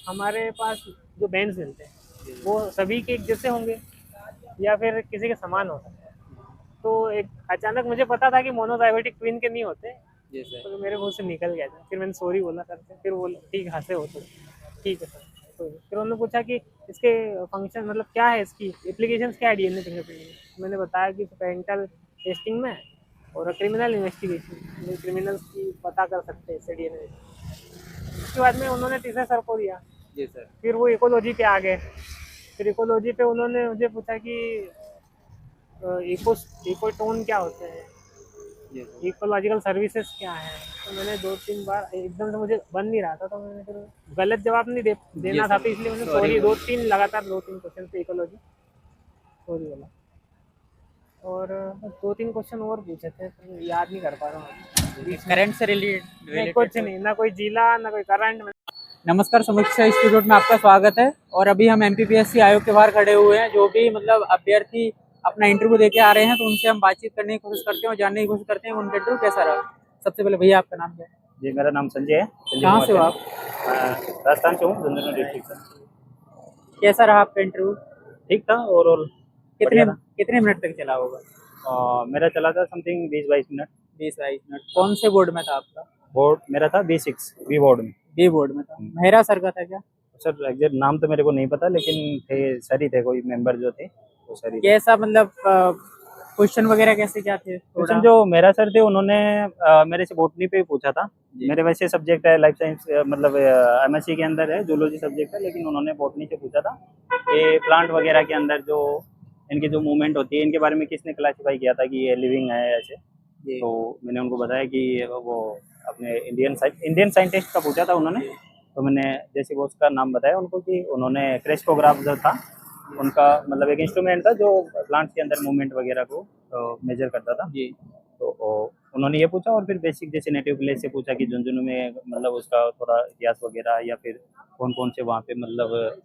हमारे पास जो बैंड्स मिलते हैं वो सभी के एक जैसे होंगे या फिर किसी के समान हो सकते हैं। तो एक अचानक मुझे पता था कि मोनोजाइगोटिक ट्विन के नहीं होते, तो मेरे मुंह से निकल गया था। फिर मैंने सॉरी बोला सर से। फिर वो ठीक हंसे हो तो ठीक है सर। तो फिर उन्होंने पूछा कि इसके फंक्शन मतलब क्या है, इसकी एप्लीकेशंस क्या है DNA फिंगरप्रिंटिंग। मैंने बताया कि पेरेंटल टेस्टिंग में और क्रिमिनल इन्वेस्टिगेशन, क्रिमिनल्स की पता कर सकते हैं इससे DNA। उसके बाद में उन्होंने तीसरे सर को दिया। जी सर। फिर वो इकोलॉजी पे आ गए। फिर फिर इकोलॉजी पे उन्होंने मुझे पूछा कि इकोटोन क्या होते हैं, इकोलॉजिकल सर्विसेज क्या है। तो मैंने 2-3 बार, एकदम से मुझे बन नहीं रहा था, तो मैंने फिर गलत जवाब नहीं देना था, तो इसलिए मैंने सॉरी 2-3 लगातार 2-3 क्वेश्चन पे इकोलॉजी सॉरी बोला। और 2-3 क्वेश्चन और पूछे थे, तो याद नहीं कर पा रहा हूँ। करंट से रिलेटेड कुछ नहीं, ना कोई जिला ना कोई करंट। नमस्कार, समीक्षा इंस्टीट्यूट में आपका स्वागत है। और अभी हम MPPSC आयोग के बाहर खड़े हुए हैं। जो भी मतलब अभ्यर्थी अपना इंटरव्यू देके आ रहे हैं, तो उनसे हम बातचीत करने की कोशिश करते हैं और जानने की कोशिश करते हैं उनका इंटरव्यू कैसा रहा। सबसे पहले भैया, आपका नाम क्या है? जी, मेरा नाम संजय है। कहाँ से हो आप? राजस्थान से हूँ, झुंझुनू डिस्ट्रिक्ट से। कैसा रहा आपका इंटरव्यू? ठीक था ओवरऑल। कितने मिनट तक चला होगा? मेरा चला था समथिंग 20-22 मिनट। 20-22 मिनट। कौन से बोर्ड में था आपका? बोर्ड मेरा था B6 बी बोर्ड में। बी बोर्ड में था। मेहरा सर का था क्या? सर एग्जैक्ट नाम तो मेरे को नहीं पता, लेकिन थे सर ही थे, कोई मेंबर जो थे वो सर ही थे। कैसा मतलब क्वेश्चन वगैरह कैसे क्या थे? क्वेश्चन जो मेरा सर थे उन्होंने मेरे से बॉटनी पे पूछा था। मेरे वैसे सब्जेक्ट है लाइफ साइंस, मतलब MSc के अंदर है, जूलॉजी सब्जेक्ट है, लेकिन उन्होंने बॉटनी से पूछा था कि प्लांट वगैरह के अंदर जो इनकी जो मूवमेंट होती है, इनके बारे में किसने क्लासीफाई किया था कि ये लिविंग है ऐसे। तो मैंने उनको बताया कि वो अपने इंडियन साइंटिस्ट का पूछा था उन्होंने। तो मैंने जैसे वो उसका नाम बताया उनको कि उन्होंने क्रेस्टोग्राफ जो था उनका, मतलब एक इंस्ट्रूमेंट था जो प्लांट्स के अंदर मूवमेंट वगैरह को मेजर करता था। तो उन्होंने ये पूछा, और फिर बेसिक जैसे नेटिव प्लेस से पूछा कि झुंझुनू में मतलब उसका थोड़ा इतिहास वगैरह, या फिर कौन कौन से वहाँ पे मतलब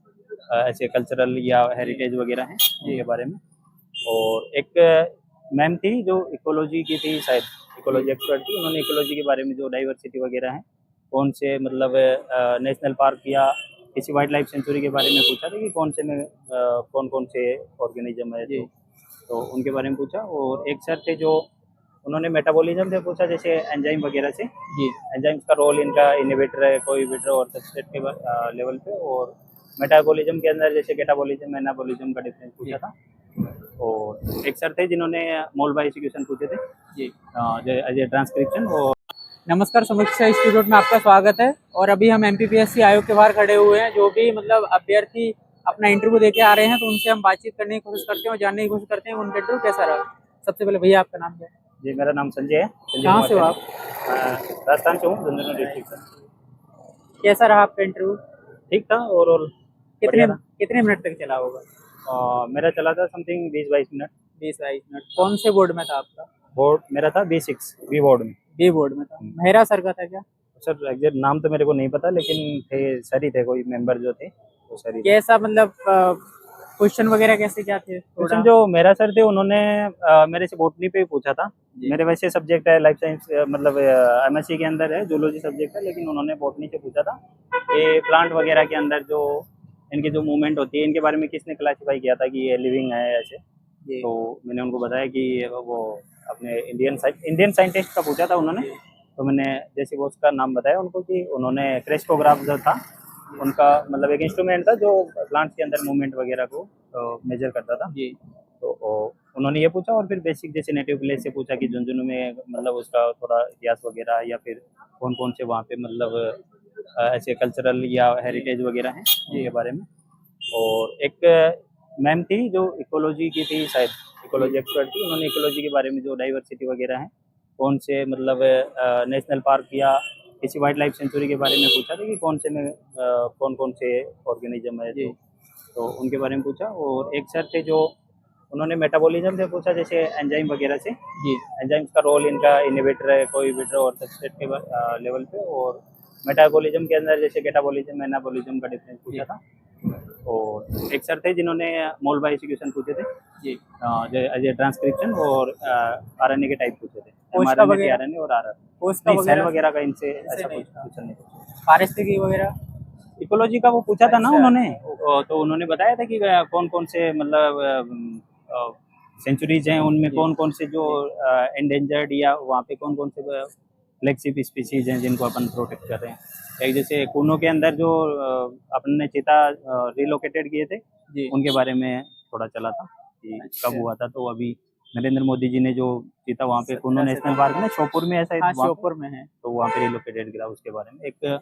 ऐसे कल्चरल या हेरिटेज वगैरह हैं ये बारे में। और एक मैम थी जो इकोलॉजी की थी, शायद इकोलॉजी एक्सपर्ट थी, उन्होंने इकोलॉजी के बारे में जो डाइवर्सिटी वगैरह है, कौन से मतलब नेशनल पार्क या किसी वाइल्ड लाइफ सेंचुरी के बारे में पूछा था कि कौन से में कौन कौन से ऑर्गेनिज्म है, तो उनके बारे में पूछा। और एक सर थे जो उन्होंने मेटाबॉलिज्म से पूछा, जैसे एंजाइम वगैरह से, एंजाइम्स का रोल इनका इनहिबिटर है, कोइबिटर और सबस्ट्रेट के लेवल पे। और मेटाबॉलिज्म के अंदर जैसे कैटाबॉलिज्म एनाबॉलिज्म का डिफरेंस पूछा था। और एक सर थे जिन्होंने मोल बाय एक्सक्यूशन पूछे थे एज ए ट्रांसक्रिप्शन। और नमस्कार, समीक्षा इंस्टीट्यूट में आपका स्वागत है। और अभी हम MPPSC आयोग के बाहर खड़े हुए हैं। जो भी मतलब अभ्यर्थी अपना इंटरव्यू देके आ रहे हैं, तो उनसे हम बातचीत करने की कोशिश करते हैं और जानने की कोशिश करते हैं उनका इंटरव्यू कैसा रहा। सबसे पहले भैया, आपका नाम क्या है? जी, मेरा नाम संजय है। कहाँ से हो आप? राजस्थान से हूँ, झुंझुनू डिस्ट्रिक्ट से। कैसा रहा आपका इंटरव्यू? ठीक था ओवरऑल। कितने मिनट तक चला होगा? मेरा चला था समथिंग 20-22 मिनट। 20-22 मिनट। कौन से बोर्ड में था आपका? बोर्ड मेरा था B6 बी बोर्ड में। बी बोर्ड में था। मेहरा सर का था क्या? सर एग्जैक्ट नाम तो मेरे को नहीं पता, लेकिन थे सर ही थे, कोई मेंबर जो थे वो सर ही थे। कैसा मतलब क्वेश्चन वगैरह कैसे क्या थे? क्वेश्चन जो मेरा सर थे उन्होंने मेरे से बॉटनी पे पूछा था। मेरे वैसे सब्जेक्ट है लाइफ साइंस, मतलब MSc के अंदर है, जूलॉजी सब्जेक्ट है, लेकिन उन्होंने बॉटनी से पूछा था कि प्लांट वगैरह के अंदर जो इनकी जो मूवमेंट होती है, इनके बारे में किसने क्लासीफाई किया था कि ये लिविंग है ऐसे। तो मैंने उनको बताया कि वो अपने इंडियन साइंटिस्ट का पूछा था उन्होंने। तो मैंने जैसे वो उसका नाम बताया उनको कि उन्होंने क्रेस्टोग्राफ जो था उनका, मतलब एक इंस्ट्रूमेंट था जो प्लांट्स के अंदर मूवमेंट वगैरह को मेजर करता था। तो उन्होंने ये पूछा, और फिर बेसिक जैसे नेटिव प्लेस से पूछा कि झुंझुनू में मतलब उसका थोड़ा इतिहास वगैरह, या फिर कौन कौन से वहाँ पे मतलब ऐसे कल्चरल या हेरिटेज वगैरह हैं ये बारे में। और एक मैम थी जो इकोलॉजी की थी, शायद इकोलॉजी एक्सपर्ट थी, उन्होंने इकोलॉजी के बारे में जो डाइवर्सिटी वगैरह है, कौन से मतलब नेशनल पार्क या किसी वाइल्ड लाइफ सेंचुरी के बारे में पूछा था कि कौन से में कौन कौन से ऑर्गेनिज्म है, तो उनके बारे में पूछा। और एक सर थे जो उन्होंने मेटाबॉलिज्म से पूछा, जैसे एंजाइम वगैरह से, एंजाइम्स का रोल इनका इनहिबिटर है, कोइबिटर और सबस्ट्रेट के लेवल पे। और मेटाबॉलिज्म के अंदर जैसे कैटाबॉलिज्म एनाबॉलिज्म का डिफरेंस पूछा था। और एक सर थे जिन्होंने मोल बाय एक्सक्यूशन पूछे थे एज ए ट्रांसक्रिप्शन। और RNA के टाइप पूछे थे, mRNA के RNA और RNA सेल वगैरह का इनसे ऐसा क्वेश्चन नहीं पूछा। पारिस्थितिकी वगैरह इकोलॉजी का वो पूछा था ना उन्होंने। तो उन्होंने बताया था कि कौन कौन से मतलब सेंचुरीज हैं, उनमें कौन कौन से जो एंडेंजर्ड या वहाँ पे कौन कौन से फ्लैगशिप स्पीसीज हैं जिनको अपन प्रोटेक्ट कर रहे हैं। एक जैसे कूनो के अंदर जो अपन ने चीता रिलोकेटेड किए थे, उनके बारे में थोड़ा चला था कि कब हुआ था। तो अभी नरेंद्र मोदी जी ने जो चीता वहाँ पे कूनो नेशनल पार्क में श्योपुर में ऐसा श्योपुर में है, तो वहाँ पे रिलोकेटेड गिरा, उसके बारे में। एक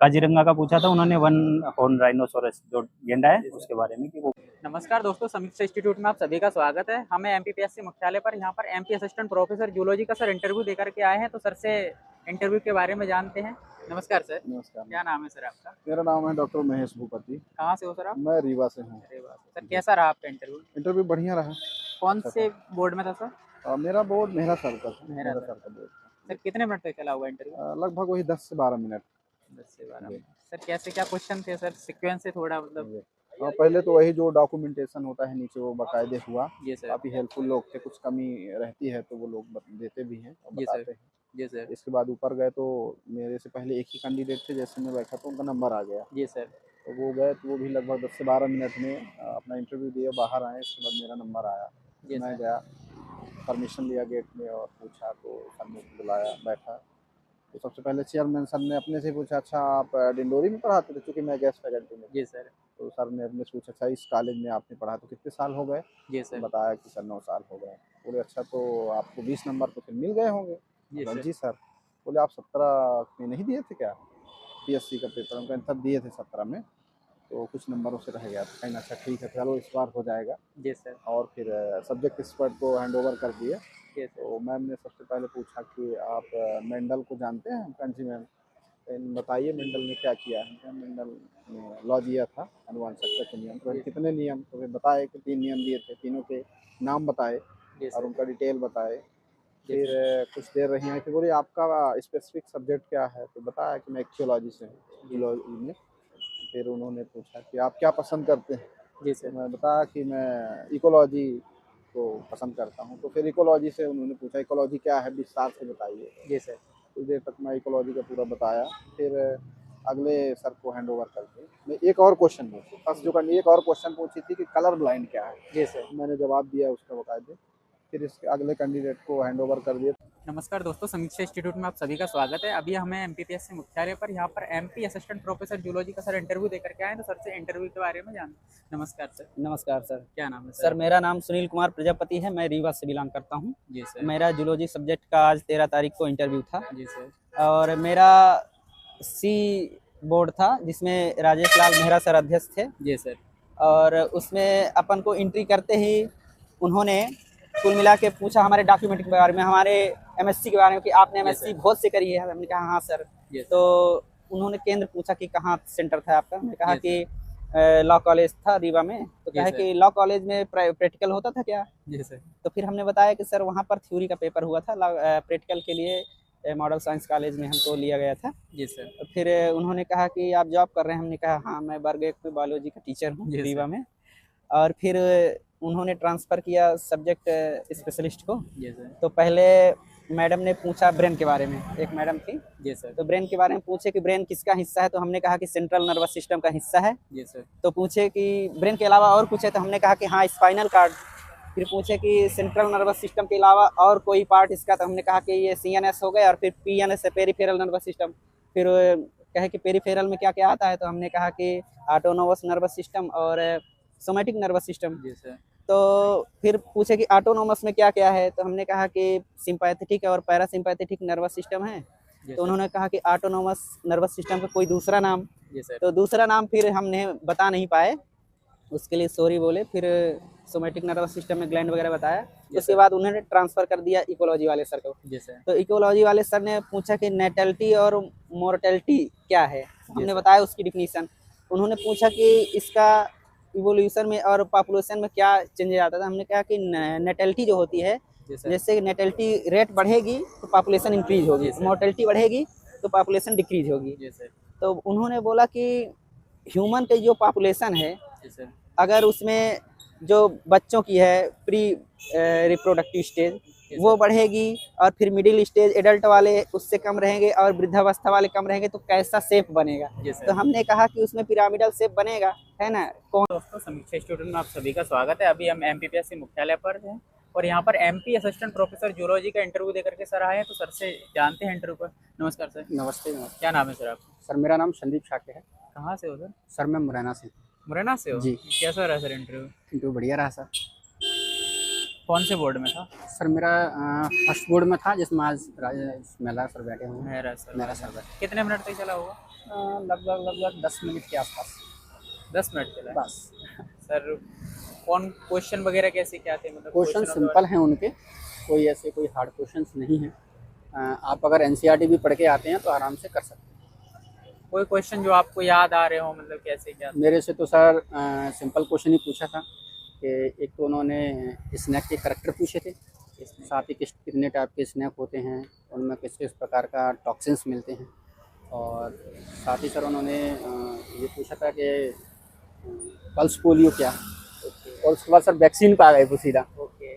काजीरंगा का पूछा था उन्होंने, 1 हॉर्न राइनोसोरस जो गेंडा है उसके बारे में कि वो नमस्कार दोस्तों, समीक्षा इंस्टीट्यूट में आप सभी का स्वागत है। हमें एमपीपीएससी मुख्यालय पर यहाँ पर एमपी असिस्टेंट प्रोफेसर जूलॉजी का सर इंटरव्यू देकर के आए हैं, तो सर से इंटरव्यू के बारे में जानते हैं। नमस्कार सर। नमस्कार। क्या नाम है सर आपका? मेरा नाम है डॉक्टर महेश भूपति। कहाँ से हो सर आप? मैं रीवा से हूँ। अरे वाह सर, कैसा रहा आपका इंटरव्यू? इंटरव्यू बढ़िया रहा। कौन से बोर्ड में था सर? मेरा बोर्ड मेहरा सर का था। मेहरा सर का बोर्ड। सर कितने मिनट तक चला हुआ इंटरव्यू? लगभग वही 10 से 12 मिनट। 10 से 12 मिनट। सर कैसे क्या क्वेश्चन थे सर? सीक्वेंस से थोड़ा मतलब। पहले तो वही जो डॉक्यूमेंटेशन होता है नीचे वो बाकायदे हुआ। जी सर। काफ़ी हेल्पफुल लोग थे, कुछ कमी रहती है तो वो लोग देते भी हैं और बताते हैं। जी सर। इसके बाद ऊपर गए तो मेरे से पहले एक ही कैंडिडेट थे, जैसे मैं बैठा तो उनका नंबर आ गया। जी सर। तो वो गए तो वो भी लगभग 10 से 12 मिनट में अपना इंटरव्यू दिया, बाहर आए। इसके बाद मेरा नंबर आया, मैं गया, परमिशन लिया गेट में और पूछा तो सर ने बुलाया, बैठा। तो सबसे पहले चेयरमैन सर ने अपने से पूछा, अच्छा आप डिंडोरी में पढ़ाते थे? क्योंकि मैं गेस्ट फैकल्टी में। जी सर। तो सर ने अपने से पूछा, अच्छा इस कॉलेज में आपने पढ़ा तो कितने साल हो गए? जी सर। बताया कि सर 9 साल हो गए। बोले अच्छा तो आपको 20 नंबर तो फिर मिल गए होंगे? जी सर। बोले आप 17 में नहीं दिए थे क्या पीएससी का पेपर? हम कहें तब दिए थे 17 में, तो कुछ नंबरों से रह गया था। कहीं अच्छा ठीक है, चलो इस बार हो जाएगा। जी सर। और फिर सब्जेक्ट एक्सपर्ट को हैंड ओवर कर दिए। तो मैम ने सबसे पहले पूछा कि आप मेंडल को जानते हैं? कंजी मैम बताइए मेंडल ने क्या किया है। मेंडल ने लॉ दिया था अनुवांशिकता के नियम। तो कितने नियम? तो वे बताए कि 3 नियम दिए थे, तीनों के नाम बताए और उनका डिटेल बताए। फिर कुछ देर रही हैं कि बोलिए आपका स्पेसिफिक सब्जेक्ट क्या है? तो बताया कि मैं इक्थियोलॉजी से हूँ, जूलॉजी में। फिर उन्होंने पूछा कि आप क्या पसंद करते हैं? जी सर। मैं बताया कि मैं इकोलॉजी को पसंद करता हूँ। तो फिर इकोलॉजी से उन्होंने पूछा इकोलॉजी क्या है, विस्तार से बताइए। जी सर। कुछ देर तक मैं इकोलॉजी का पूरा बताया। फिर अगले सर को हैंड ओवर करके मैं एक और क्वेश्चन पूछी, फर्स्ट जो एक और क्वेश्चन पूछी थी कि कलर ब्लाइंड क्या है। जी सर। मैंने जवाब दिया उसका बाकायदे। फिर इसके अगले कैंडिडेट को हैंड ओवर कर दिया। नमस्कार दोस्तों, समीक्षा इंस्टीट्यूट में आप सभी का स्वागत है। अभी हमें एमपीपीएससी मुख्यालय पर यहाँ पर एमपी असिस्टेंट प्रोफेसर जूलॉजी का सर इंटरव्यू देकर के आए, तो सर से इंटरव्यू के बारे में जानते। नमस्कार सर। नमस्कार सर। क्या नाम है सर? मेरा नाम सुनील कुमार प्रजापति है, मैं रीवा से बिलोंग करता हूँ। जी सर। मेरा जूलॉजी सब्जेक्ट का आज 13 तारीख को इंटरव्यू था। जी सर। और मेरा सी बोर्ड था जिसमें राजेश लाल मेहरा सर अध्यक्ष थे। जी सर। और उसमें अपन को एंट्री करते ही उन्होंने कुल मिला के पूछा हमारे डॉक्यूमेंट के बारे में, हमारे एमएससी के बारे में कि आपने एमएससी बहुत से करी है। हमने कहा हाँ सर। तो उन्होंने केंद्र पूछा कि कहाँ सेंटर था आपका? हमने कहा कि लॉ कॉलेज था रीवा में। तो कहा कि लॉ कॉलेज में प्रैक्टिकल होता था क्या? जी सर। तो फिर हमने बताया कि सर वहाँ पर थ्योरी का पेपर हुआ था, प्रैक्टिकल के लिए मॉडल साइंस कॉलेज में हमको लिया गया था। जी सर। फिर उन्होंने कहा कि आप जॉब कर रहे हैं? हमने कहा हाँ, मैं वर्ग 1 में बायोलॉजी का टीचर हूँ रीवा में। और फिर उन्होंने ट्रांसफ़र किया सब्जेक्ट स्पेशलिस्ट को। जी सर। तो पहले मैडम ने पूछा ब्रेन के बारे में, एक मैडम थी। जी सर। तो ब्रेन के बारे में पूछे कि ब्रेन किसका हिस्सा है? तो हमने कहा कि सेंट्रल नर्वस सिस्टम का हिस्सा है। जी सर। तो पूछे कि ब्रेन के अलावा और कुछ है? तो हमने कहा कि हाँ, स्पाइनल कार्ड। फिर पूछे कि सेंट्रल नर्वस सिस्टम के अलावा और कोई पार्ट इसका? तो हमने कहा कि ये CNS हो गया और फिर PNS है, पेरिफेरल नर्वस सिस्टम। फिर कहे कि पेरिफेरल में क्या क्या आता है? तो हमने कहा कि ऑटोनोमस नर्वस सिस्टम और सोमैटिक नर्वस सिस्टम। जी सर। तो फिर पूछे कि ऑटोनोमस में क्या क्या है? तो हमने कहा कि सिंपैथेटिक और पैरासिम्पैथेटिक नर्वस सिस्टम है। तो उन्होंने कहा कि ऑटोनोमस नर्वस सिस्टम का कोई दूसरा नाम। जी सर। तो दूसरा नाम फिर हमने बता नहीं पाए, उसके लिए सॉरी बोले। फिर सोमैटिक नर्वस सिस्टम में ग्लैंड वगैरह बताया। उसके बाद उन्होंने ट्रांसफ़र कर दिया इकोलॉजी वाले सर को। जी सर। तो इकोलॉजी वाले सर ने पूछा कि नेटलिटी और मोर्टेलिटी क्या है? हमने बताया उसकी डिफिनीसन। उन्होंने पूछा कि इसका इवोल्यूशन में और पॉपुलेशन में क्या चेंजेस आता था? हमने कहा कि नेटलिटी जो होती है, जैसे नेटलिटी रेट बढ़ेगी तो पॉपुलेशन इंक्रीज होगी, मोर्टेलिटी बढ़ेगी तो पॉपुलेशन डिक्रीज होगी। तो उन्होंने बोला कि ह्यूमन की जो पॉपुलेशन है, अगर उसमें जो बच्चों की है प्री रिप्रोडक्टिव स्टेज वो बढ़ेगी और फिर मिडिल स्टेज एडल्ट वाले उससे कम रहेंगे और वृद्धावस्था वाले कम रहेंगे, तो कैसा शेप बनेगा? तो हमने कहा कि उसमें पिरामिडल शेप बनेगा, है ना। दोस्तों, समीक्षा स्टूडेंट में आप सभी का स्वागत है। अभी हम एमपीपीएससी मुख्यालय पर हैं और यहाँ पर एमपी असिस्टेंट प्रोफेसर जूलॉजी का इंटरव्यू देकर के सर आए हैं, तो सर से जानते हैं इंटरव्यू पर। नमस्कार सर। नमस्ते। क्या नाम है सर आपका? सर मेरा नाम संदीप शाक्य है। कहाँ से हो सर? सर मैं मुरैना से। मुरैना से हो जी। कैसा रहा सर इंटरव्यू? इंटरव्यू बढ़िया रहा सर। कौन से बोर्ड में था? सर मेरा फर्स्ट बोर्ड में था, जिसमें आज मेहरा सर बैठे हुए हैं। मेहरा सर। मेहरा सर बैठे। कितने मिनट तक चला होगा? लगभग 10 मिनट के आसपास। 10 मिनट चला बस। सर कौन क्वेश्चन वगैरह कैसे क्या थे, मतलब क्वेश्चन question सिंपल हैं उनके, कोई ऐसे कोई हार्ड क्वेश्चंस नहीं हैं। आप अगर एनसीईआरटी भी पढ़ के आते हैं तो आराम से कर सकते हैं। कोई क्वेश्चन जो आपको याद आ रहे हो, मतलब कैसे क्या? मेरे से तो सर सिंपल क्वेश्चन ही पूछा था कि एक तो उन्होंने स्नैक के करैक्टर पूछे थे, साथ ही कितने टाइप के स्नैक होते हैं, उनमें किस किस प्रकार का टॉक्सिन्स मिलते हैं, और साथ ही सर उन्होंने ये पूछा था कि पल्स पोलियो क्या, और उसके बाद सर वैक्सीन पे आ गए वो सीधा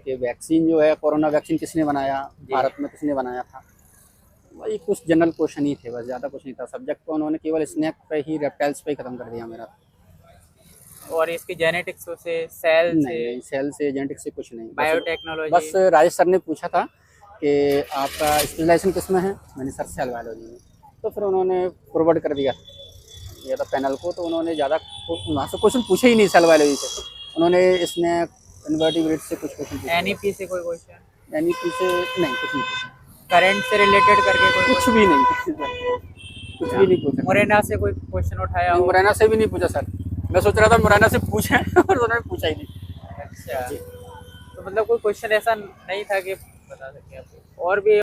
कि वैक्सीन जो है कोरोना वैक्सीन किसने बनाया, भारत में किसने बनाया था। वही कुछ जनरल क्वेश्चन ही थे, बस ज़्यादा कुछ नहीं था। सब्जेक्ट को उन्होंने केवल स्नैक पे ही, रेप्टाइल्स पे ही ख़त्म कर दिया मेरा। और इसकी जेनेटिक्स से, सेल से? नहीं, सेल से जेनेटिक्स से कुछ नहीं, बायोटेक्नोलॉजी? बस राजेश सर ने पूछा था कि आपका स्पेशलाइजेशन किस में है, मैंने सर सेल बायोलॉजी में, तो फिर उन्होंने फॉरवर्ड कर दिया या तो पैनल को, तो उन्होंने ज़्यादा वहाँ से क्वेश्चन पूछे ही नहीं सेल बायोलॉजी से। उन्होंने इसने इन्वर्टिब्रेट से कुछ क्वेश्चन पूछे। एनईपी से कोई क्वेश्चन? एनईपी से नहीं, कुछ नहीं पूछा। करंट से रिलेटेड करके कोई? कुछ भी नहीं, कुछ भी नहीं पूछा। मुरैना से कोई क्वेश्चन उठाया? मुरैना से भी नहीं पूछा सर, मैं सोच रहा था मुरैना से पूछें और उन्होंने पूछा ही नहीं। अच्छा, तो मतलब कोई क्वेश्चन ऐसा नहीं था कि बता सके आप? और भी